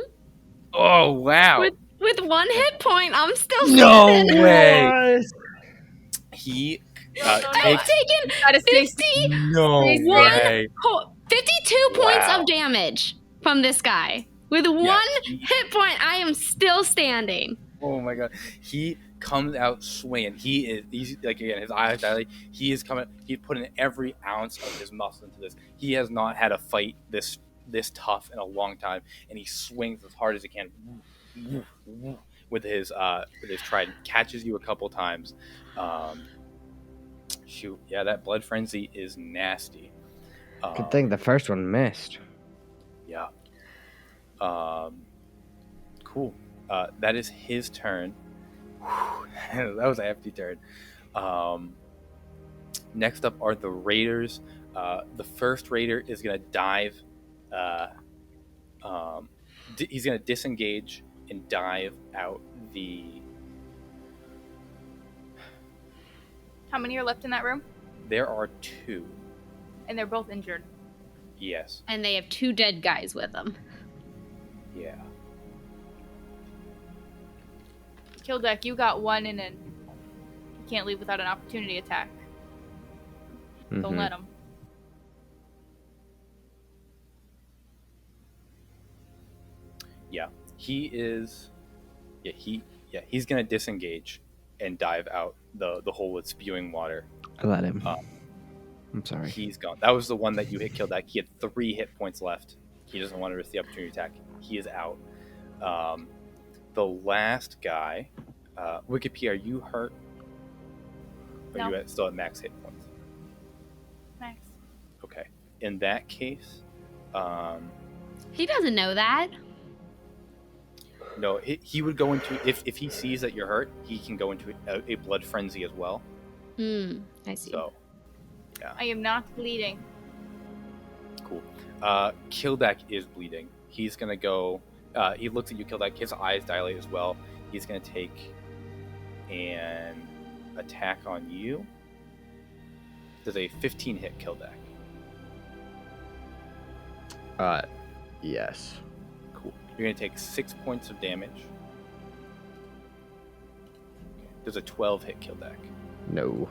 Oh wow! With 1 hit point, I'm still No standing. way! He I've taken 50. No way! 52 points of damage from this guy. With 1 hit point, I am still standing. Oh my god! He comes out swinging. He's like, again, his eyes dilate. He is coming. He's putting every ounce of his muscle into this. He has not had a fight this tough in a long time, and he swings as hard as he can with his trident. Catches you a couple times. Shoot, yeah, that blood frenzy is nasty. Good thing the first one missed. Yeah. Cool. That is his turn. That was a hefty turn. Next up are the raiders. The first raider is going to dive. He's going to disengage and dive out the... How many are left in that room? There are 2. And they're both injured. Yes. And they have 2 dead guys with them. Yeah. Kildek, you got one and you can't leave without an opportunity attack. Don't let him. Yeah. He's gonna disengage and dive out the hole with spewing water. I let him. I'm sorry. He's gone. That was the one that you hit killed. He had 3 hit points left. He doesn't want to risk the opportunity attack. He is out. The last guy, Wikipedia, are you hurt? Or No. are you still at max hit points? Max. Okay. In that case, He doesn't know that. no, he would go into if he sees that you're hurt, he can go into a blood frenzy as well. I see. So, yeah, I am not bleeding. cool. Kildek is bleeding. He's gonna go. He looks at you, Kildek. His eyes dilate as well. He's gonna take an attack on you. Does a 15 hit Kildek? Yes. Cool. You're gonna take 6 points of damage. Okay. Does a 12 hit Kildek? No.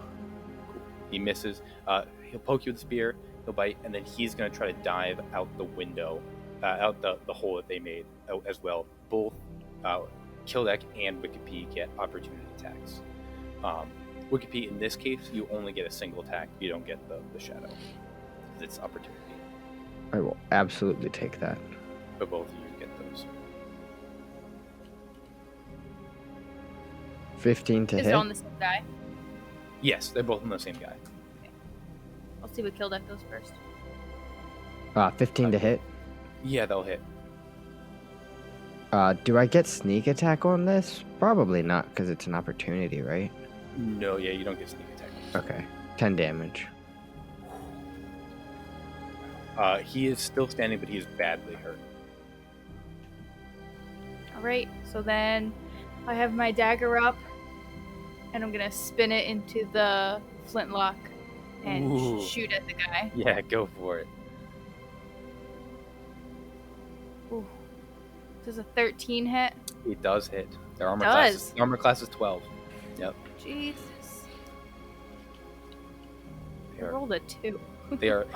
Cool. He misses. He'll poke you with a spear. He'll bite, and then he's gonna try to dive out the window, out the hole that they made as well. Both Kildek and Wikipedia get opportunity attacks. Wikipedia, in this case, you only get a single attack. You don't get the shadow. It's opportunity. I will absolutely take that. But both of you get those. 15 to Is hit. it on the same guy? Yes, they're both on the same guy. I'll see what Kildek does first. 15 to hit. Yeah, they'll hit. Do I get sneak attack on this? Probably not, because it's an opportunity, right? No, yeah, you don't get sneak attack. Okay. 10 damage. He is still standing, but he is badly hurt. Alright, so then I have my dagger up, and I'm gonna spin it into the flintlock and Ooh. shoot at the guy. Yeah, go for it. Ooh. Does a 13 hit? It does hit. Their armor Does. class is 12. Yep. Jesus. I They are, rolled a 2. they are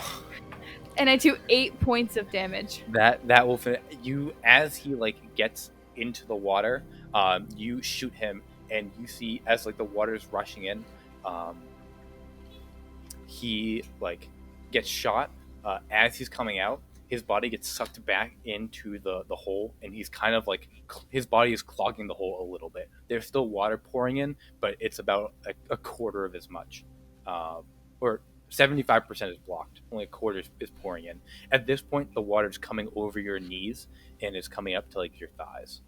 And I do 8 points of damage. that will finish you as he gets into the water. You shoot him, and you see as the water is rushing in. He gets shot. As he's coming out, his body gets sucked back into the hole, and he's kind of his body is clogging the hole a little bit. There's still water pouring in, but it's about a quarter of as much, or 75% is blocked. Only a quarter is pouring in. At this point, the water is coming over your knees and is coming up to your thighs.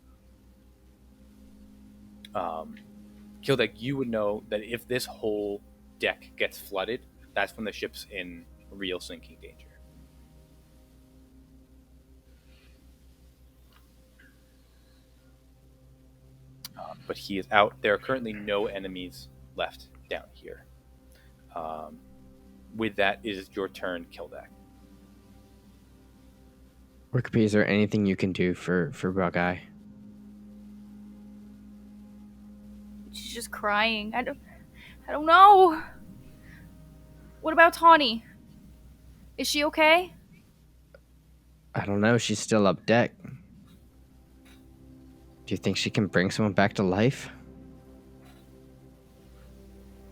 Kildek, you would know that if this whole deck gets flooded, that's when the ship's in real sinking danger. But he is out. There are currently no enemies left down here. With that, it is your turn, Kildek. Wikipedia, is there anything you can do for Bug-Eye? She's just crying. I don't know. What about Tawny? Is she okay? I don't know. She's still up deck. Do you think she can bring someone back to life?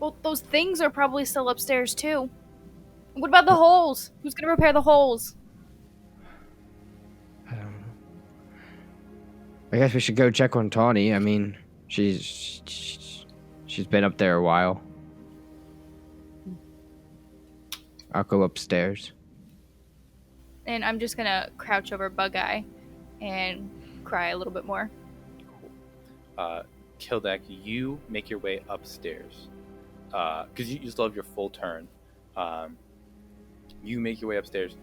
Well, those things are probably still upstairs too. What about the holes? Who's gonna repair the holes? I don't know. I guess we should go check on Tawny. I mean, she's been up there a while. I'll go upstairs. And I'm just gonna crouch over Bug-Eye and cry a little bit more. Kildek, you make your way upstairs. Because you still have your full turn. You make your way upstairs.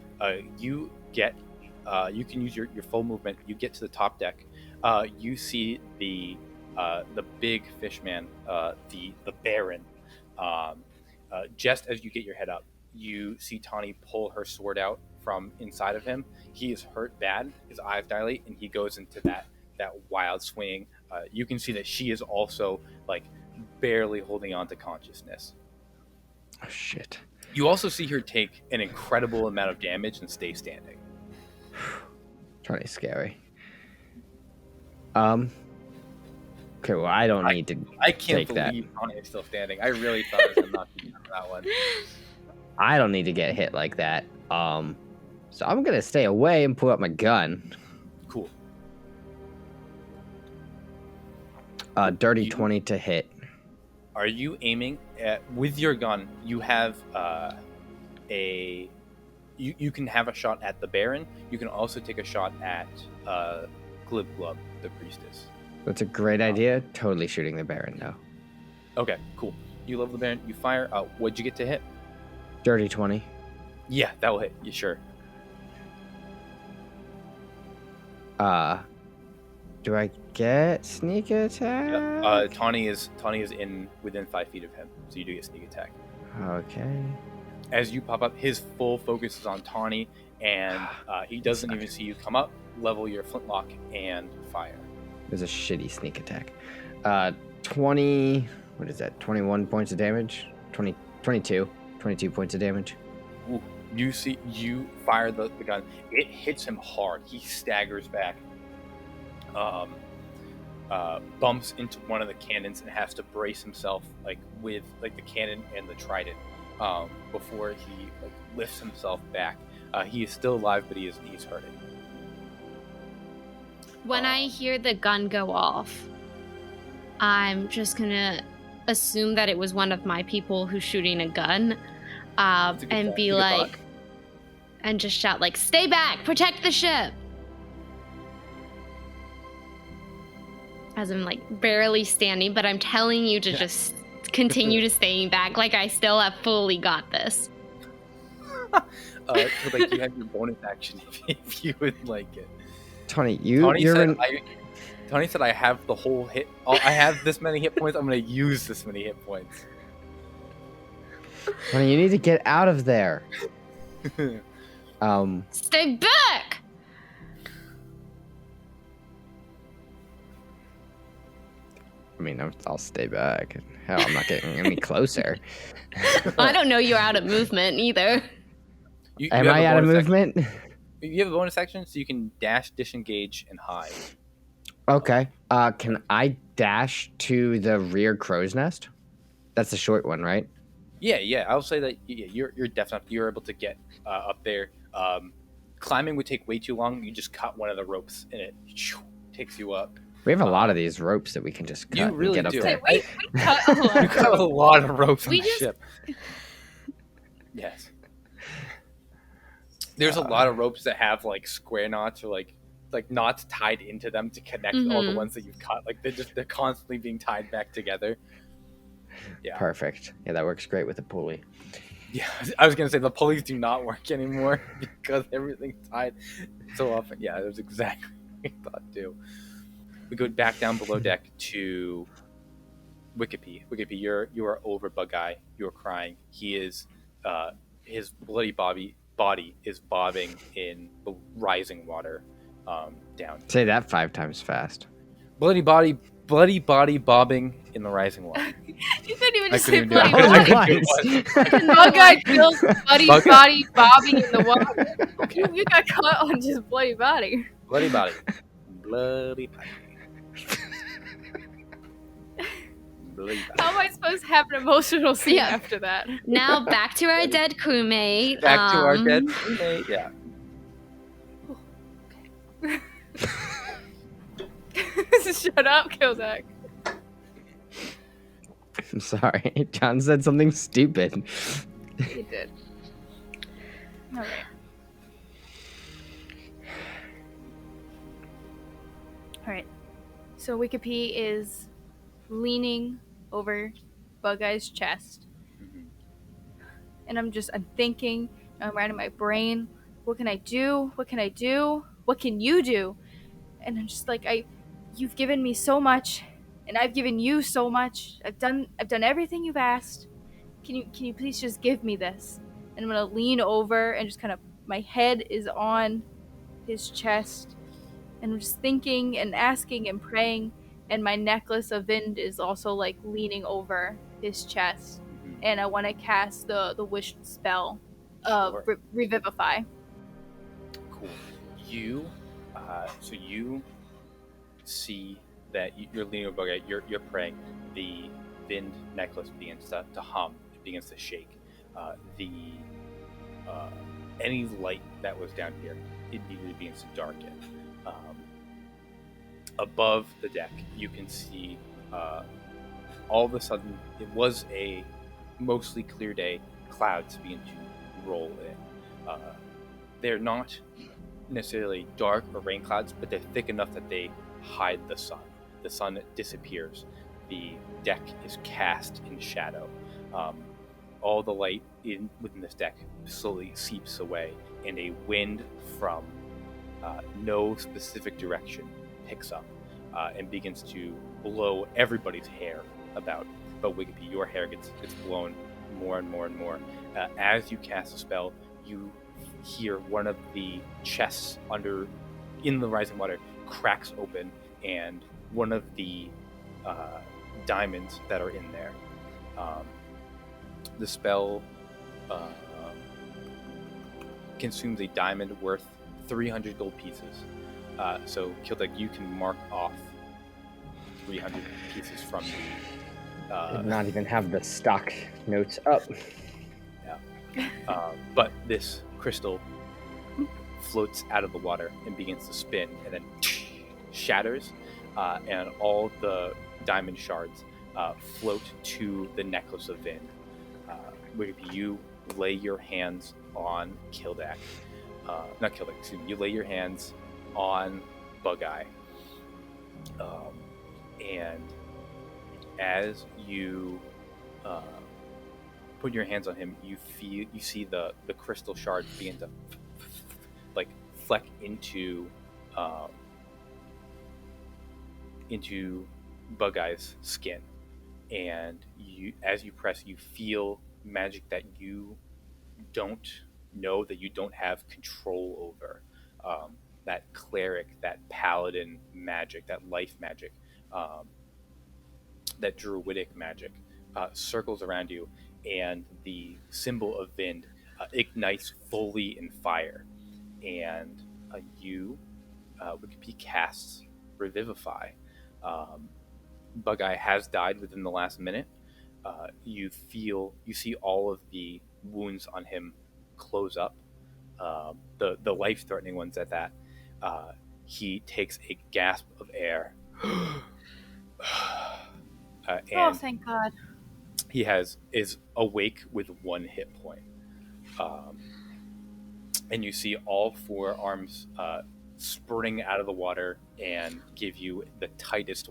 You can use your full movement. You get to the top deck. You see the big fishman, the Baron. Just as you get your head up, you see Tawny pull her sword out from inside of him. He is hurt bad. His eyes dilate, and he goes into that wild swing. You can see that she is also like barely holding on to consciousness. Oh shit! You also see her take an incredible amount of damage and stay standing. Totally scary. Okay, well, I don't need to. I can't take that. believe Tawny is still standing. I really thought I was gonna knock you down for that one. I don't need to get hit like that. So I'm gonna stay away and pull out my gun. Cool. Dirty 20 to hit. Are you aiming at with your gun? You have you can have a shot at the Baron. You can also take a shot at Glib Glub, the priestess. That's a great idea. Totally shooting the Baron now. Okay, cool. You love the Baron. You fire. What'd you get to hit? Dirty 20. Yeah, that will hit. You sure? Do I get sneak attack? Yeah. Tawny is in within 5 feet of him, so you do get sneak attack. Okay. As you pop up, his full focus is on Tawny, and he doesn't even see you come up. Level your flintlock and fire. There's a shitty sneak attack. 20. What is that? 21 points of damage. 22 points of damage. Ooh, you fire the gun. It hits him hard. He staggers back. Bumps into one of the cannons and has to brace himself with the cannon and the trident before he lifts himself back. He is still alive, but he's hurting. When I hear the gun go off, I'm just gonna assume that it was one of my people who's shooting a gun, and be like, and just shout "Stay back! Protect the ship!" As I'm barely standing, but I'm telling you to just continue to staying back. I still have fully got this. So you have your bonus action if you would like it. Tony, Tony said I have the whole hit. I have this many hit points. I'm going to use this many hit points. Tony, you need to get out of there. Stay back! I mean, I'll stay back. Hell, I'm not getting any closer. I don't know you're out of movement either. Am I out of movement? You have a bonus action, so you can dash, disengage, and hide. Okay. Can I dash to the rear crow's nest? That's the short one, right? Yeah. I'll say that you're definitely you're able to get up there. Climbing would take way too long. You just cut one of the ropes, and it takes you up. We have a lot of these ropes that we can just cut and get up do. there. We cut a lot. You cut a lot of ropes on the ship. Yes. There's a lot of ropes that have square knots or knots tied into them to connect all the ones that you've cut. They're constantly being tied back together. Yeah. Perfect. Yeah, that works great with the pulley. Yeah, I was gonna say the pulleys do not work anymore because everything's tied so often. Yeah, that's exactly what I thought too. We go back down below deck to Wikipedia. Wikipedia, you are over Bug-Eye. You're crying. He is his bloody body is bobbing in the rising water down. Say that 5 times fast. Bloody body bobbing in the rising water. You couldn't even just say couldn't do it. bloody I body. couldn't Bug-Eye feels bloody Bug-Eye. body bobbing in the water. Okay. You got caught on just bloody body. Bloody body. Bloody body. Bloody body. How am I supposed to have an emotional scene after that? Now back to our dead crewmate. Back to our dead crewmate. Yeah. Shut up, Kildek. I'm sorry. John said something stupid. He did. Alright. Alright. So Wikipedia is leaning over Bug-Eye's chest. And I'm thinking, I'm right in my brain, what can I do? What can I do? What can you do? And I'm just you've given me so much, and I've given you so much. I've done everything you've asked. Can you please just give me this? And I'm gonna lean over and just kind of my head is on his chest, and I'm just thinking and asking and praying, and my necklace of wind is also like leaning over his chest, and I want to cast the wish spell of revivify. Cool. You, so you see that you're leaning over, you're praying. The wind necklace begins to hum, it begins to shake. Any light that was down here, it immediately begins to darken. Above the deck, you can see all of a sudden, it was a mostly clear day, clouds begin to roll in. They're not necessarily dark or rain clouds, but they're thick enough that they hide the sun. The sun disappears. The deck is cast in shadow. All the light within this deck slowly seeps away, and a wind from no specific direction picks up and begins to blow everybody's hair about. But Wiggity, your hair gets blown more and more and more. As you cast a spell, you hear one of the chests in the rising water cracks open, and one of the diamonds that are in there. The spell consumes a diamond worth 300 gold pieces. So, Kildek, you can mark off 300 pieces from the... Did not even have the stock notes up. Yeah. But this crystal floats out of the water and begins to spin, and then shatters, and all the diamond shards float to the necklace of Vin. You lay your hands on Kildek. Not Kildek, excuse me. You lay your hands on Bug-Eye. And as you put your hands on him, you see the crystal shards begin to like fleck into Bug-Eye's skin, and as you press, you feel magic that you don't know, that you don't have control over. That cleric, that paladin magic, that life magic, that druidic magic circles around you, and the symbol of Vind ignites fully in fire, and Wikipedia casts Revivify. Bug-Eye has died within the last minute. You see all of the wounds on him close up, the life-threatening ones at that. He takes a gasp of air. And thank God. He is awake with 1 hit point. And you see all 4 arms spring out of the water and give you the tightest,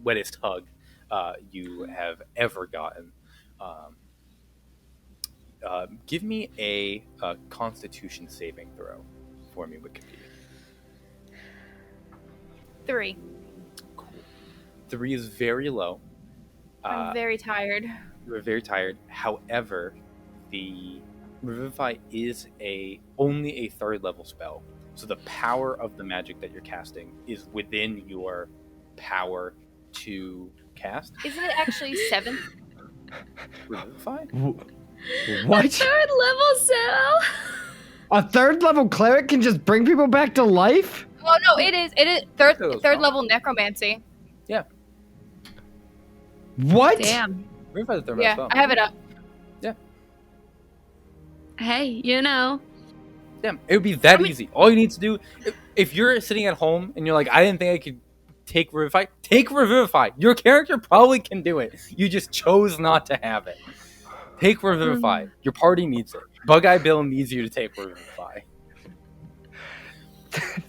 wettest hug you have ever gotten. Give me a Constitution saving throw for me, Wikipedia. 3. Cool. 3 is very low. I'm very tired. You're very tired. However, the Revivify is only a 3rd level spell. So the power of the magic that you're casting is within your power to cast. Isn't it actually 7th? Revivify? What? A 3rd level spell? A 3rd level cleric can just bring people back to life? Oh no, it is 3rd level necromancy. Yeah. What? Damn. Revivify is a 3rd level Yeah, spell. I have it up. Yeah. Hey, you know. Damn, it would be that easy. All you need to do, if you're sitting at home and you're like, I didn't think I could take Revivify. Your character probably can do it. You just chose not to have it. Take Revivify. Your party needs it. Bug-Eye Bill needs you to take Revivify.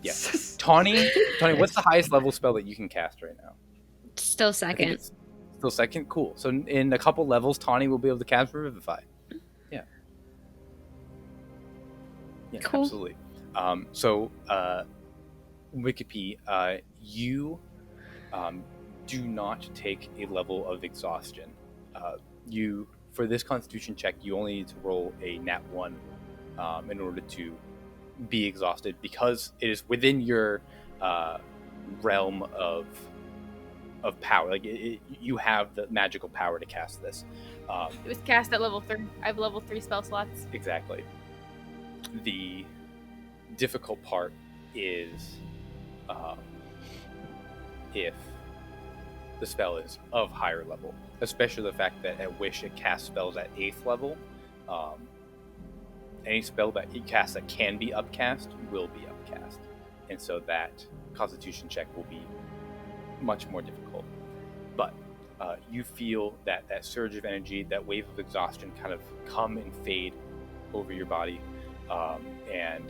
Yeah. Tawny, what's the highest level spell that you can cast right now? Still I think 2nd. it's still 2nd? Cool. So in a couple levels, Tawny will be able to cast Revivify. Yeah. Yeah, Cool. absolutely. Wikipedia, you do not take a level of exhaustion. For this Constitution check, you only need to roll a nat 1 in order to be exhausted because it is within your realm of power. Like you have the magical power to cast this. It was cast at level 3. I have level 3 spell slots. Exactly. The difficult part is if the spell is of higher level, especially the fact that at Wish it casts spells at 8th level. Any spell that you cast that can be upcast will be upcast, and so that Constitution check will be much more difficult. But you feel that surge of energy, that wave of exhaustion kind of come and fade over your body, and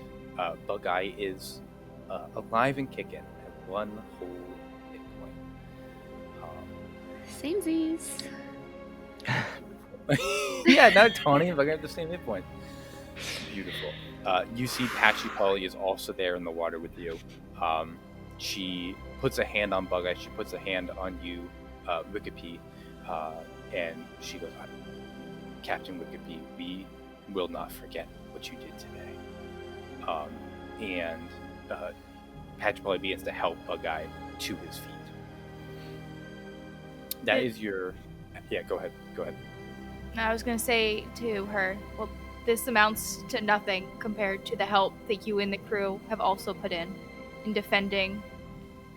Bug Eye is alive and kicking at 1 whole hit point. Samesies. Yeah, now Tawny and Bug Eye have the same hit point. Beautiful. You see Patchy Polly is also there in the water with you. She puts a hand on Bug Eye. She puts a hand on you, Wikipedia, and she goes, Captain Wikipedia, we will not forget what you did today. And Patchy Polly begins to help Bug Eye to his feet. That is your... Yeah, go ahead. I was going to say to her, well, this amounts to nothing compared to the help that you and the crew have also put in defending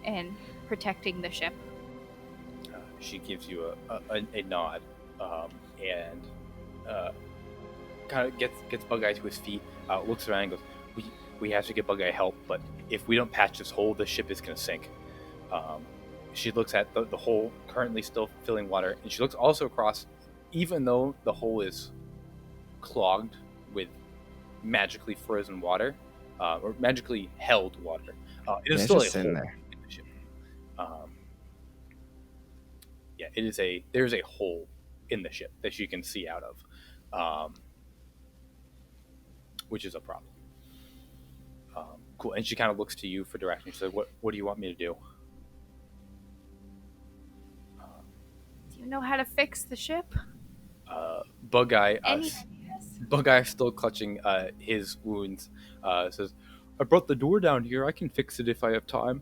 and protecting the ship. She gives you a nod, and kind of gets Bug Eye to his feet, looks around and goes, we have to get Bug Eye help, but if we don't patch this hole, the ship is going to sink. She looks at the hole currently still filling water, and she looks also across, even though the hole is clogged with magically frozen water, or magically held water. It is still a hole in the ship. Yeah, there's a hole in the ship that you can see out of, which is a problem. Cool. And she kind of looks to you for direction. She says, "What do you want me to do?" Do you know how to fix the ship? Bug Eye. Any ideas? Bug Eye, still clutching his wounds, says, "I brought the door down here. I can fix it if I have time."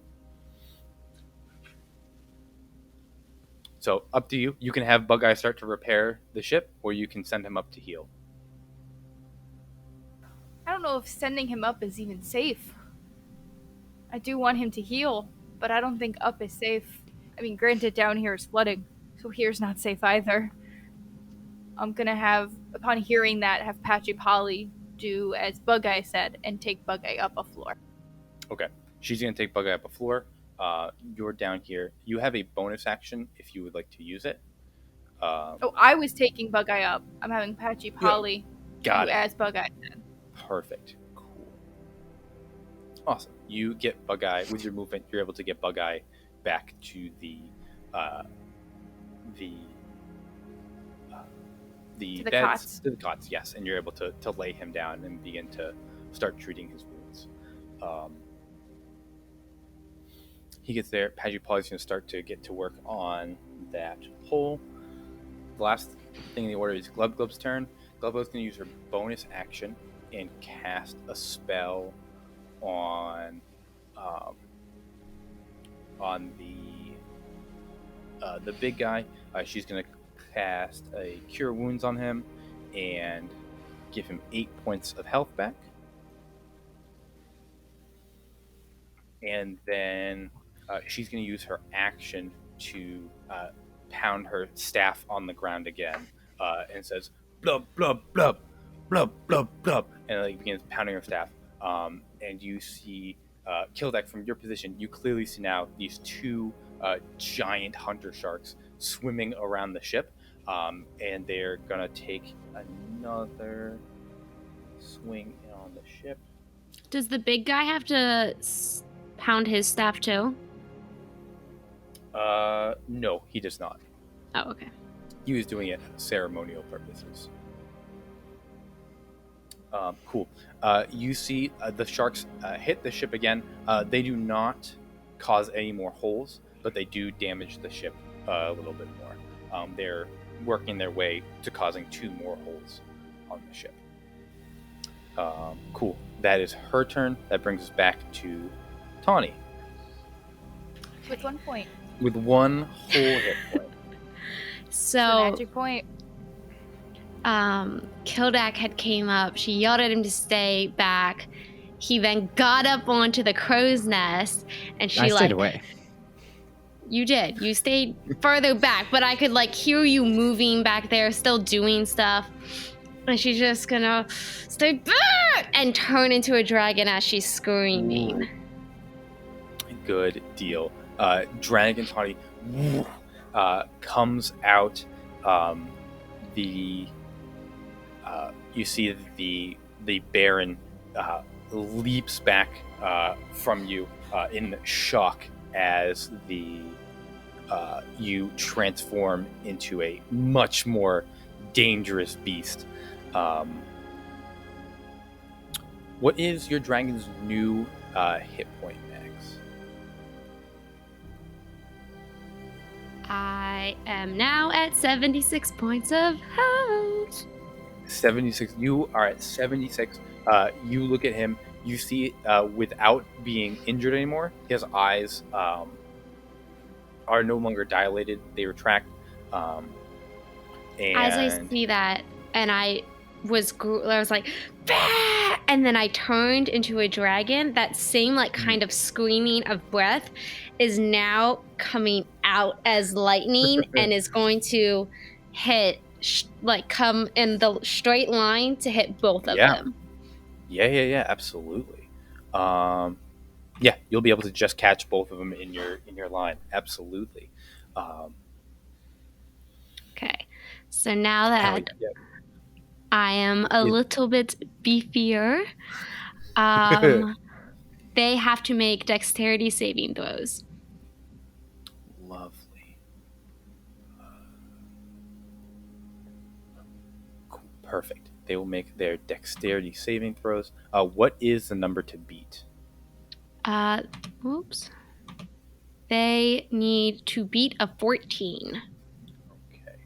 So, up to you. You can have Bug Eye start to repair the ship, or you can send him up to heal. I don't know if sending him up is even safe. I do want him to heal, but I don't think up is safe. I mean, granted, down here is flooding, so here's not safe either. I'm gonna have, upon hearing that, have Patchy Polly do as Bug Eye said and take Bug Eye up a floor. Okay. She's going to take Bug Eye up a floor. You're down here. You have a bonus action if you would like to use it. I was taking Bug Eye up. I'm having Patchy Polly do as Bug Eye said. Perfect. Cool. Awesome. You get Bug Eye, with your movement, you're able to get Bug Eye back to the beds, cots. to the cots, yes, and you're able to lay him down and begin to start treating his wounds. He gets there. Patchy Polly's going to start to get to work on that hole. The last thing in the order is Glub's turn. Glub's going to use her bonus action and cast a spell on the big guy. She's going to cast a Cure Wounds on him and give him 8 points of health back. And then she's going to use her action to pound her staff on the ground again, and says, "Blub, blub, blub, blub, blub, blub," and begins pounding her staff. And you see, Kildek, from your position, you clearly see now these two giant hunter sharks swimming around the ship, and they're gonna take another swing on the ship. Does the big guy have to pound his staff too? No, he does not. Oh, okay. He was doing it for ceremonial purposes. Cool. You see the sharks hit the ship again. They do not cause any more holes, but they do damage the ship a little bit more. They're working their way to causing 2 more holes on the ship. Cool. That is her turn. That brings us back to Tawny With 1 point. with one whole hit point. It's a So, magic point. Kildak had came up. She yelled at him to stay back. He then got up onto the crow's nest, and she I stayed like, away. you did. You stayed further back, but I could like hear you moving back there, still doing stuff. And she's just gonna stay back and turn into a dragon as she's screaming. Good deal. Dragon Tawny comes out. You see the Baron leaps back from you in shock as you transform into a much more dangerous beast. What is your dragon's new hit point, Max? I am now at 76 points of health. 76. You are at 76. You look at him. You see, without being injured anymore, his eyes are no longer dilated. They retract. And As I see that, and I was like, "Bah!" And then I turned into a dragon. That same like kind of screaming of breath is now coming out as lightning and is going to hit, come in the straight line to hit both of them. Yeah, absolutely. Yeah, you'll be able to just catch both of them in your line. Absolutely. Okay, so now that Yeah. I am a little bit beefier, they have to make dexterity saving throws. Lovely. Cool. Perfect. They will make their dexterity saving throws. What is the number to beat? Oops. They need to beat a 14. Okay.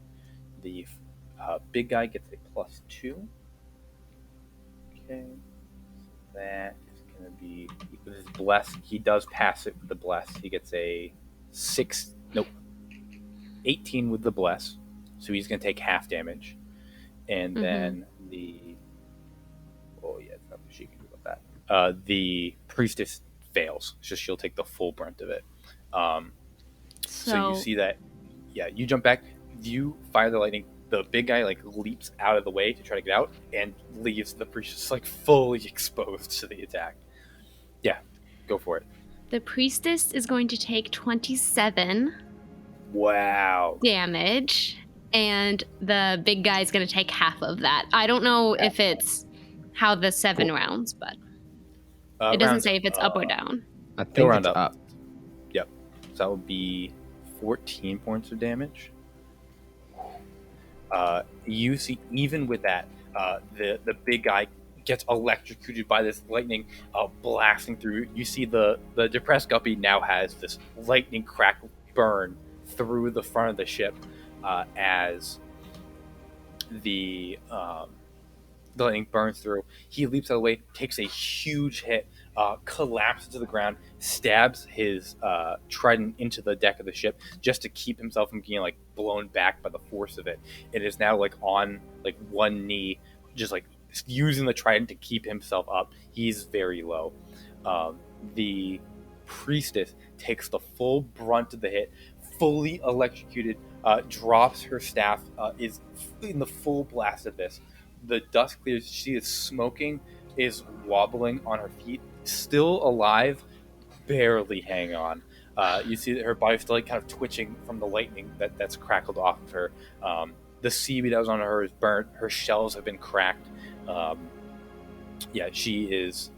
The big guy gets a +2. Okay. That is going to be with his bless. He does pass it with the bless. He gets a 18 with the bless. So he's going to take half damage. And then it's nothing she can do about that. The priestess fails. So she'll take the full brunt of it. So you see that, you jump back, you fire the lightning. The big guy leaps out of the way to try to get out and leaves the priestess fully exposed to the attack. Yeah, go for it. The priestess is going to take 27 damage, and the big guy is going to take half of that. I don't know if it's how the 7 rounds, but it doesn't say if it's up or down. I think round it's up. Yep. So that would be 14 points of damage. You see, even with that, the big guy gets electrocuted by this lightning blasting through. You see the Depressed Guppy now has this lightning crack burn through the front of the ship as the lightning burns through. He leaps out of the way, takes a huge hit, collapses to the ground, stabs his trident into the deck of the ship just to keep himself from getting blown back by the force of it. It is now on one knee, just using the trident to keep himself up. He's very low. The priestess takes the full brunt of the hit, fully electrocuted, drops her staff, is in the full blast of this. The dust clears. She is smoking, is wobbling on her feet, still alive, barely hang on. You see that her body's still kind of twitching from the lightning that's crackled off of her. The seaweed that was on her is burnt. Her shells have been cracked. She is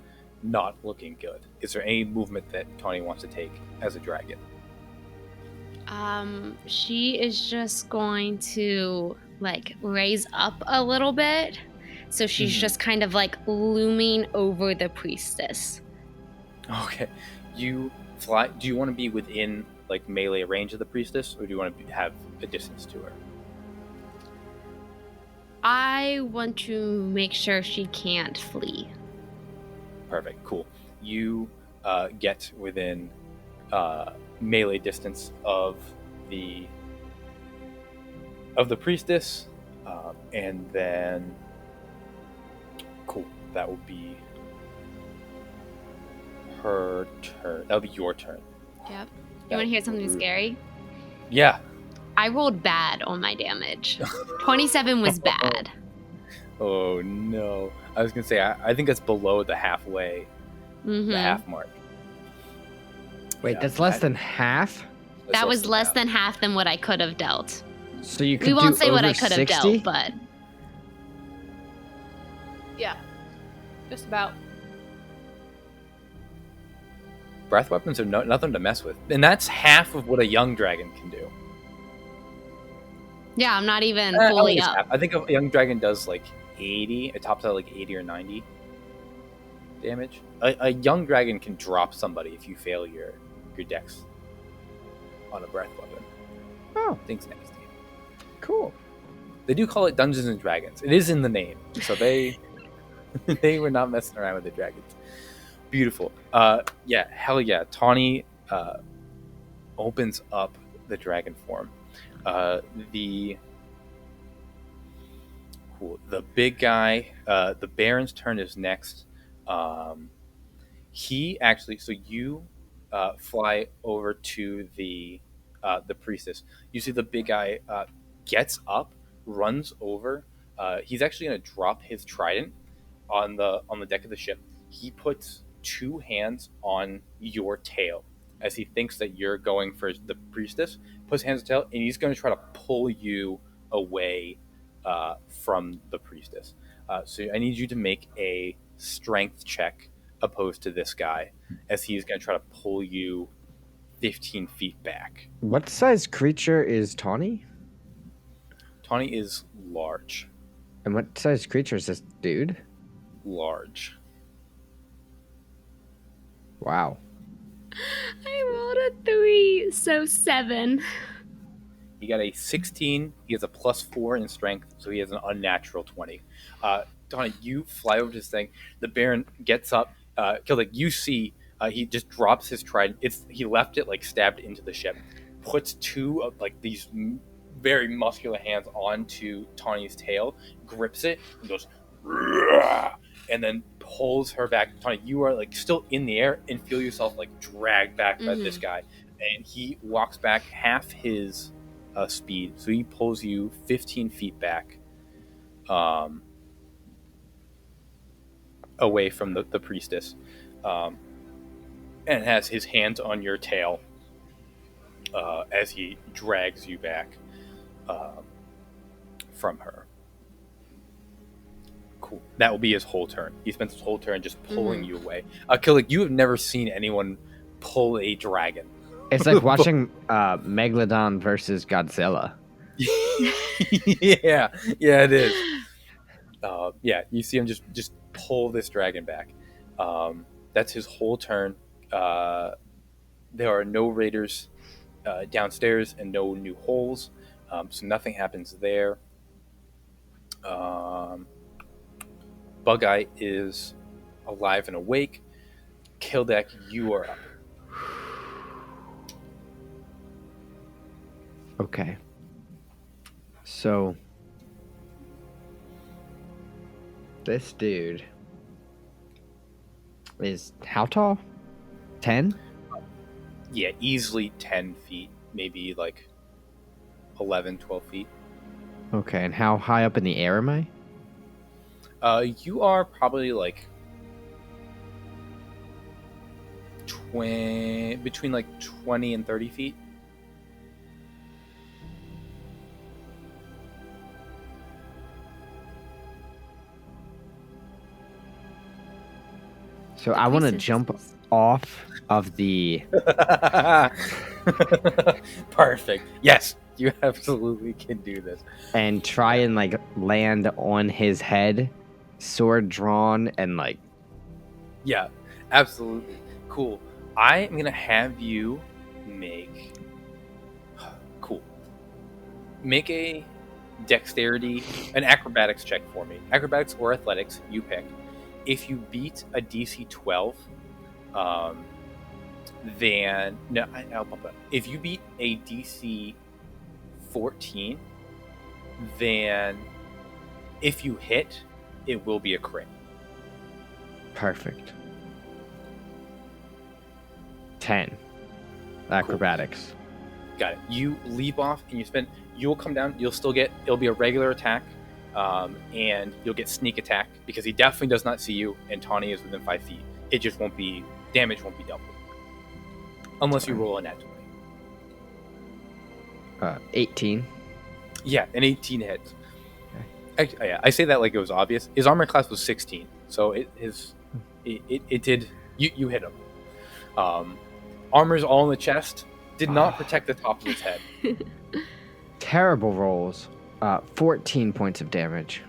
not looking good. Is there any movement that Tawny wants to take as a dragon? She is just going to raise up a little bit, so she's just kind of looming over the priestess. Okay, you fly. Do you want to be within melee range of the priestess, or do you want to have a distance to her? I want to make sure she can't flee. Perfect. Cool. You get within melee distance of the priestess, and then cool. That will be her turn. That'll be your turn. Yep. You want to hear something scary? Yeah. I rolled bad on my damage. 27 was bad. Oh no! I was gonna say I think that's below the halfway, the half mark. Wait, Yeah, that's less than half? That was less than half than what I could have dealt. So you could We won't do say what over I could have 60? dealt, but Yeah. Just about. Breath weapons are nothing to mess with, and that's half of what a young dragon can do. yeah, I'm not even I fully think it's up. half. I think a young dragon does like 80. It tops out like 80 or 90 damage. A young dragon can drop somebody if you fail your dex on a breath weapon. Oh, Things nasty. cool. They do call it Dungeons and Dragons. It is in the name, so they were not messing around with the dragons. Beautiful. Yeah, hell yeah. Tawny opens up the dragon form. The big guy, the Baron's turn is next. He actually, so you fly over to the priestess. You see the big guy gets up, runs over. He's actually going to drop his trident on the deck of the ship. He puts two hands on your tail as he thinks that you're going for the priestess. Puts hands on the tail, and he's going to try to pull you away from the priestess. So I need you to make a strength check opposed to this guy, as he's going to try to pull you 15 feet back. What size creature is Tawny? Tawny is large. And what size creature is this dude? Large. Wow. I rolled a 3, so 7. He got a 16. He has a +4 in strength, so he has an unnatural 20. Tawny, you fly over to this thing. The Baron gets up. Gilded, you see he just drops his trident. He left it like stabbed into the ship. Puts two of like these very muscular hands onto Tawny's tail, grips it, and goes, "Rah!" And then pulls her back. Tawny, you are like still in the air and feel yourself like dragged back by this guy. And he walks back half his speed, so he pulls you 15 feet back, away from the priestess, and has his hands on your tail as he drags you back from her. Cool. That will be his whole turn. He spends his whole turn just pulling you away. Gilded, you have never seen anyone pull a dragon. It's like watching Megalodon versus Godzilla. yeah, it is. Yeah, you see him just pull this dragon back. That's his whole turn. There are no raiders downstairs and no new holes, so nothing happens there. Bug-Eye is alive and awake. Kildek, you are up. Okay. So this dude is how tall? 10? Yeah, easily 10 feet, maybe like 11, 12 feet. Okay, and how high up in the air am I? You are probably like between like 20 and 30 feet. So I want to jump off of the... Perfect. Yes, you absolutely can do this. and try and like land on his head, sword drawn, and like... Yeah, absolutely. Cool. I am going to have you make... Cool. Make a dexterity, an acrobatics check for me. Acrobatics or athletics, you pick. If you beat a DC 12, then no, I'll bump it. If you beat a DC 14, then if you hit, it will be a crit. Perfect. 10. Acrobatics. Got it. You leap off and you'll come down, it'll be a regular attack, and you'll get sneak attack because he definitely does not see you and Tawny is within 5 feet. Damage won't be doubled. Unless you roll a nat 20. 18. Yeah, an 18 hits. I say that like it was obvious. His armor class was 16, so it did. You hit him. Armor's all in the chest. Did not protect the top of his head. Terrible rolls. 14 points of damage.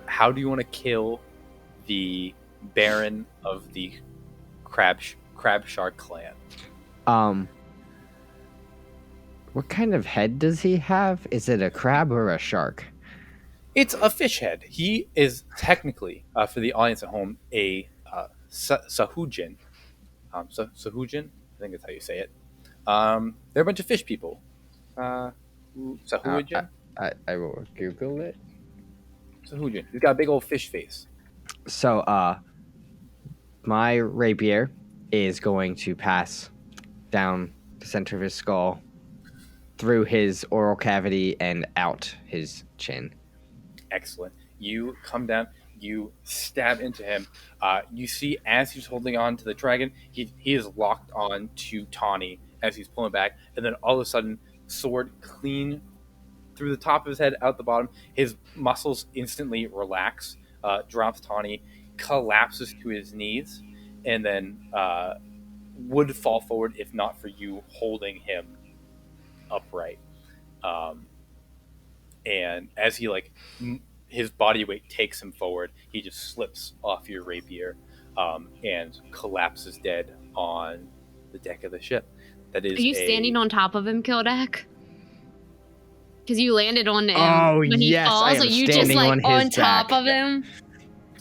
How do you want to kill the Baron of the Crab Shark clan? What kind of head does he have? Is it a crab or a shark? It's a fish head. He is technically, for the audience at home, a Sahujin. Sahujin? I think that's how you say it. They're a bunch of fish people. Sahujin? I will Google it. Sahujin. He's got a big old fish face. So, my rapier is going to pass down the center of his skull, through his oral cavity, and out his chin. Excellent. You come down, you stab into him. You see as he's holding on to the dragon, he is locked on to Tawny as he's pulling back, and then all of a sudden, sword clean through the top of his head, out the bottom. His muscles instantly relax, drops Tawny, collapses to his knees, and then would fall forward if not for you holding him upright. And as he his body weight takes him forward, he just slips off your rapier and collapses dead on the deck of the ship. That is. Are you standing on top of him, Kildak? Because you landed on him when he yes, falls, so you just on top of him.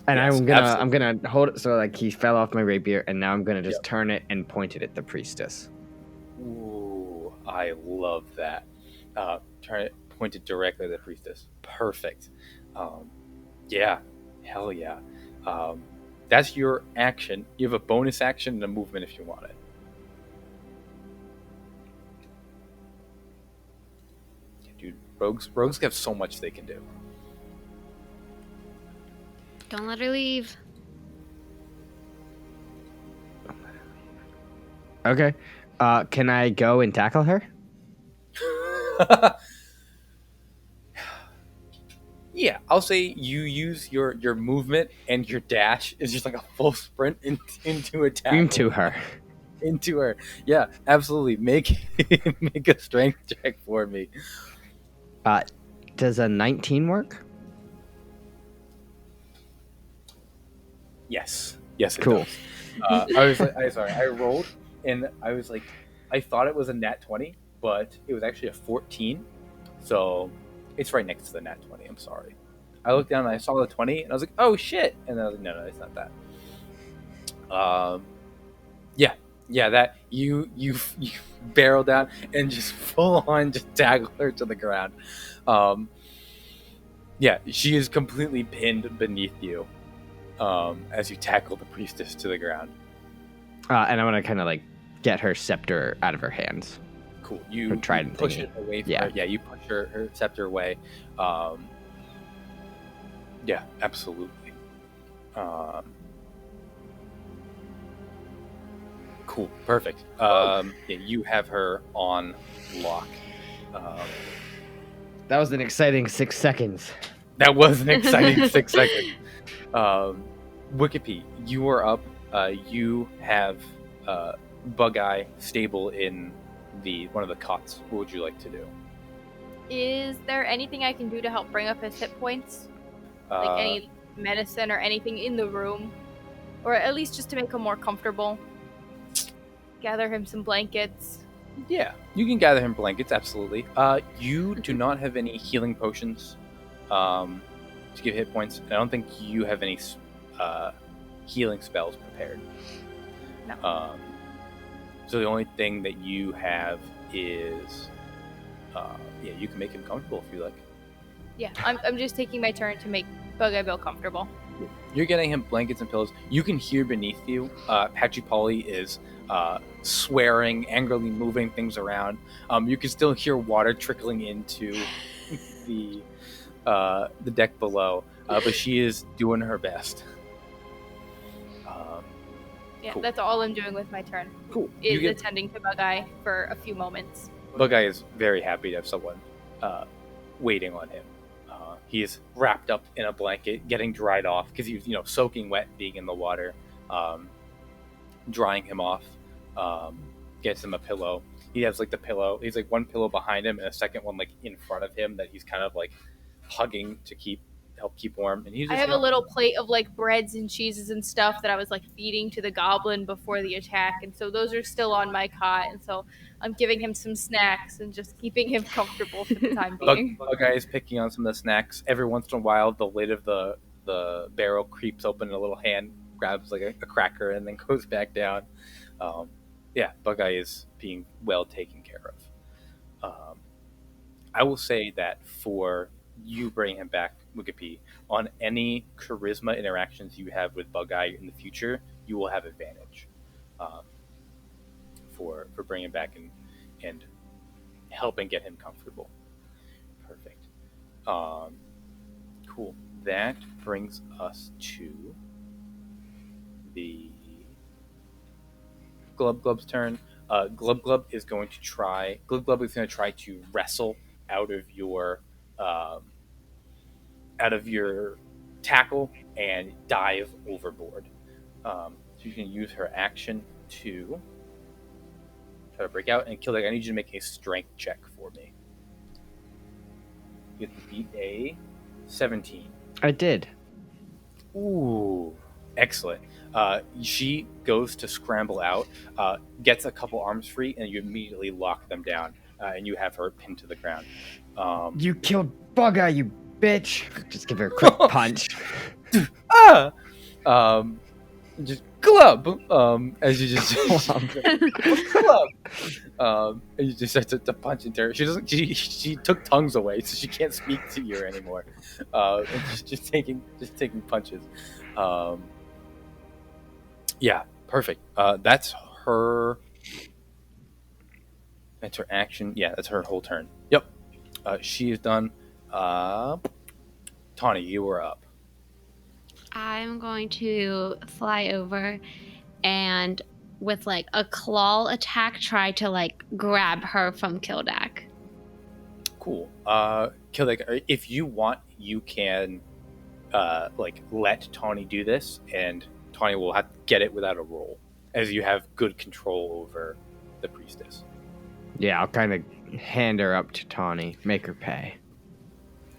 And yes, I'm gonna hold it so he fell off my rapier, and now I'm gonna just turn it and point it at the priestess. Ooh, I love that. Turn it pointed directly at the priestess. Perfect. Yeah, hell yeah. That's your action. You have a bonus action and a movement if you want it. Yeah, dude, rogues have so much they can do. Don't let her leave. Okay. Can I go and tackle her? Yeah, I'll say you use your movement and your dash is just like a full sprint into attack. Into her. Into her. Yeah, absolutely. Make a strength check for me. Does a 19 work? Yes, it cool. does. I rolled and I was like, I thought it was a nat 20, but it was actually a 14. So it's right next to the nat 20. I'm sorry. I looked down and I saw the 20 and I was like, oh shit. And then I was like, no, it's not that. Yeah, that you barrel down and just full on just tackle her to the ground. Yeah, she is completely pinned beneath you as you tackle the priestess to the ground. And I want to kind of get her scepter out of her hands. Cool. You trident push thingy. it away from Yeah. her. Yeah, you push her scepter away. Yeah, absolutely. Cool. Perfect. Yeah, you have her on lock. That was an exciting 6 seconds. That was an exciting 6 seconds. Wikipedia, you are up. You have Bug-Eye stable in one of the cots. What would you like to do? Is there anything I can do to help bring up his hit points? Like any medicine or anything in the room? Or at least just to make him more comfortable? Gather him some blankets? Yeah, you can gather him blankets, absolutely. You do not have any healing potions to give hit points. I don't think you have any healing spells prepared. No. So the only thing that you have is, you can make him comfortable if you like. Yeah, I'm just taking my turn to make Bug-Eye Bill comfortable. You're getting him blankets and pillows. You can hear beneath you, Patchy Polly is swearing, angrily moving things around. You can still hear water trickling into the deck below, but she is doing her best. Yeah, Cool. that's all I'm doing with my turn. Cool. Is attending to Bug-Eye for a few moments. Bug-Eye is very happy to have someone waiting on him. He is wrapped up in a blanket, getting dried off because he's soaking wet, being in the water. Drying him off, gets him a pillow. He has like the pillow. He's like one pillow behind him and a second one like in front of him that he's kind of like hugging to help keep warm. And he's just, I have a little plate of like breads and cheeses and stuff that I was like feeding to the goblin before the attack, and so those are still on my cot, and so I'm giving him some snacks and just keeping him comfortable for the time being. Bug-Eye is picking on some of the snacks. Every once in a while, the lid of the barrel creeps open, and a little hand grabs like a cracker and then goes back down. Bug-Eye is being well taken care of. I will say that for you bringing him back, Wikipedia, on any charisma interactions you have with Bug-Eye in the future, you will have advantage for bringing him back and helping get him comfortable. Perfect. Cool. That brings us to the Glub's turn. Glub is going to try to wrestle out of your tackle and dive overboard. So you can use her action to try to break out and kill. I need you to make a strength check for me. You have to beat a 17. I did. Ooh, excellent. She goes to scramble out, gets a couple arms free, and you immediately lock them down, and you have her pinned to the ground. You killed Bug-Eye, you bitch! Just give her a quick punch. Just Glub, as you just Glub, and you just start to punch into her. She took tongues away, so she can't speak to you anymore. And she's just taking punches. Yeah, perfect. That's her action. Yeah, that's her whole turn. Yep. She is done. Tawny, you were up. I'm going to fly over and with like a claw attack try to like grab her from Kildak. Cool. Kildak, if you want, you can let Tawny do this, and Tawny will have to get it without a roll, as you have good control over the priestess. Yeah, I'll kind of hand her up to Tawny, make her pay.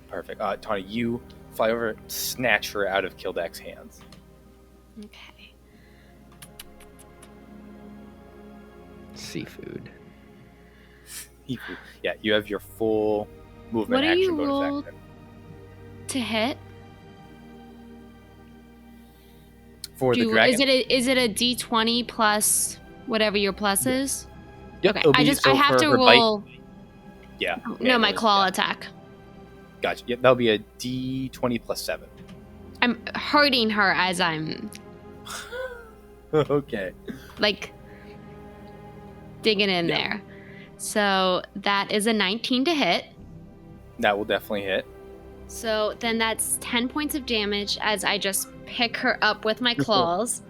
Perfect. Tawny, you fly over, snatch her out of Kildak's hands. Okay. Seafood. Yeah, you have your full movement What do action you bonus roll action. to hit? For the dragon. Is it a D20 plus whatever your plus is? Yep, Okay. I have for to her roll. bite. Yeah. No, my claw attack. Gotcha. Yep, that'll be a D20 plus 7. I'm hurting her as I'm Okay. like digging in there. So that is a 19 to hit. That will definitely hit. So then that's 10 points of damage as I just pick her up with my claws.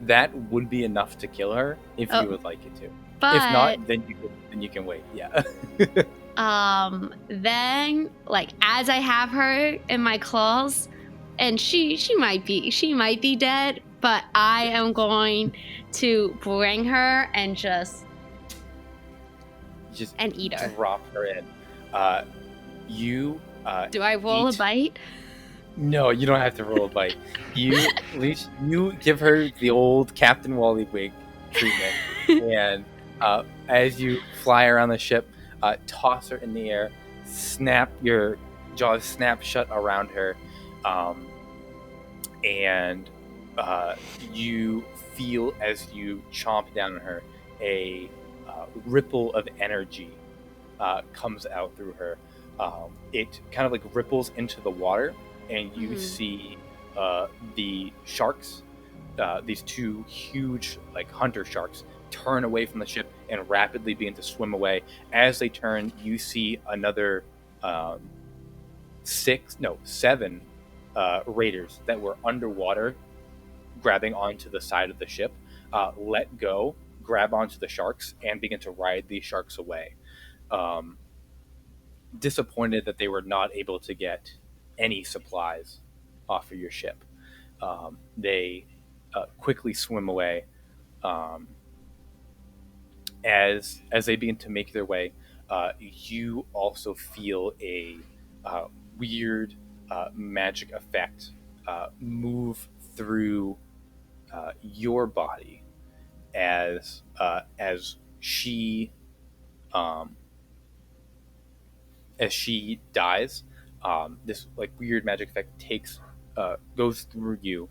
That would be enough to kill her if you would like it to. But If not, then you can wait. Yeah. then like as I have her in my claws, and she might be dead, but I am going to bring her and just and eat her. Drop her in. Do I roll a bite? No, you don't have to roll a bite. At least you give her the old Captain Wally wig treatment, and As you fly around the ship, toss her in the air, snap your jaws snap shut around her, and you feel as you chomp down on her a ripple of energy comes out through her. It kind of like ripples into the water, and you see the sharks, these two huge like hunter sharks, turn away from the ship and rapidly begin to swim away. As they turn, you see another 7 raiders that were underwater grabbing onto the side of the ship, let go, grab onto the sharks, and begin to ride these sharks away. Disappointed that they were not able to get any supplies off of your ship. They quickly swim away. As they begin to make their way, you also feel a weird magic effect move through your body as she dies. This like weird magic effect goes through you,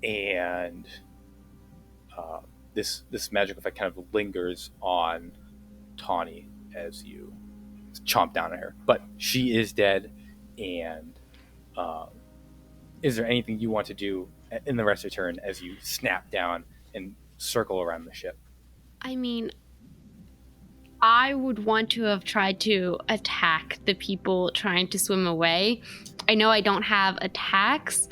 and this magic effect kind of lingers on Tawny as you chomp down on her. But she is dead, and is there anything you want to do in the rest of your turn as you snap down and circle around the ship? I mean, I would want to have tried to attack the people trying to swim away. I know I don't have attacks,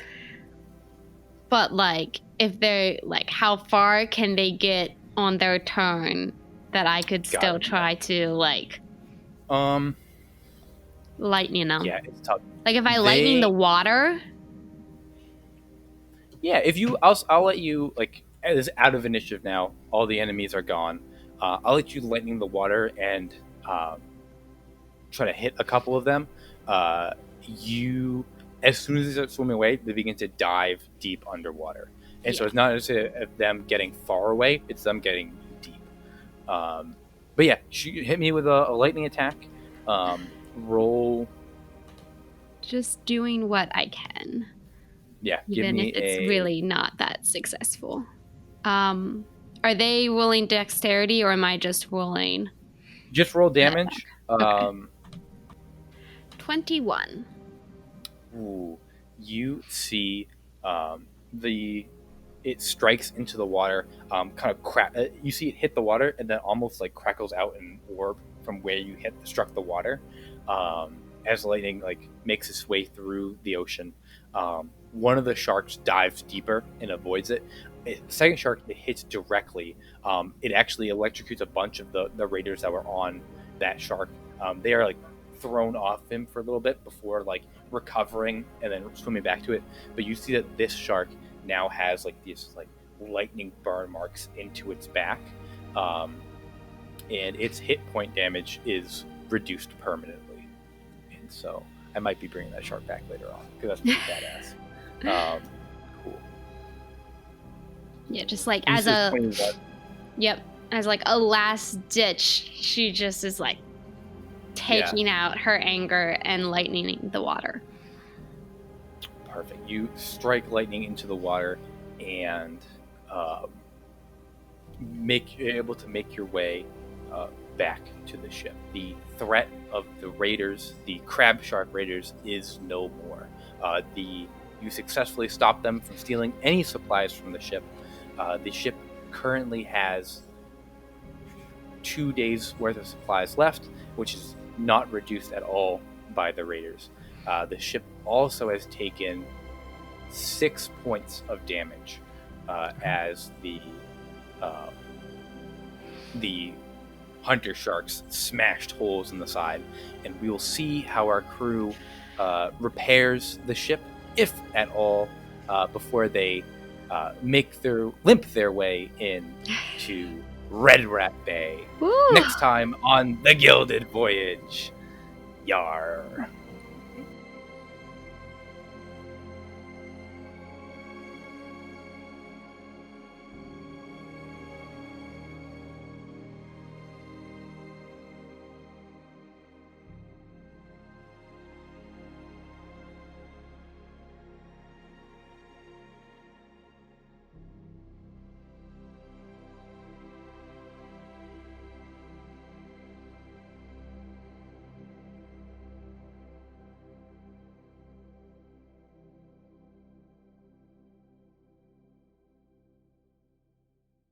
but like if they're like, how far can they get on their turn that I could still try to like lightning them? Yeah, it's tough. Like if I lightning the water. Yeah, if you, I'll let you, like, as out of initiative now, all the enemies are gone. I'll let you lightning the water and try to hit a couple of them. As soon as they start swimming away, they begin to dive deep underwater. And so it's not necessarily them getting far away, it's them getting deep. But yeah, hit me with a lightning attack. Roll. Just doing what I can. Yeah, even if it's really not that successful. Are they rolling dexterity, or am I just rolling? Just roll damage. Okay. 21. Ooh, you see it strikes into the water, kind of you see it hit the water and then almost like crackles out an orb from where you struck the water, as lightning like makes its way through the ocean. One of the sharks dives deeper and avoids it. The second shark, it hits directly. It actually electrocutes a bunch of the raiders that were on that shark. They are like thrown off him for a little bit before like recovering and then swimming back to it. But you see that this shark now has like these like lightning burn marks into its back, and its hit point damage is reduced permanently. And so I might be bringing that shark back later on because that's pretty badass. Cool. Yeah, just like as a last ditch, she just is like taking out her anger and lightning the water. Perfect. You strike lightning into the water and you're able to make your way back to the ship. The threat of the raiders, the crab shark raiders, is no more. You successfully stopped them from stealing any supplies from the ship. The ship currently has 2 days worth of supplies left, which is not reduced at all by the raiders. The ship also has taken 6 points of damage as the hunter sharks smashed holes in the side, and we will see how our crew repairs the ship, if at all, before they limp their way into Red Rat Bay. Woo! Next time on the Gilded Voyage. Yar.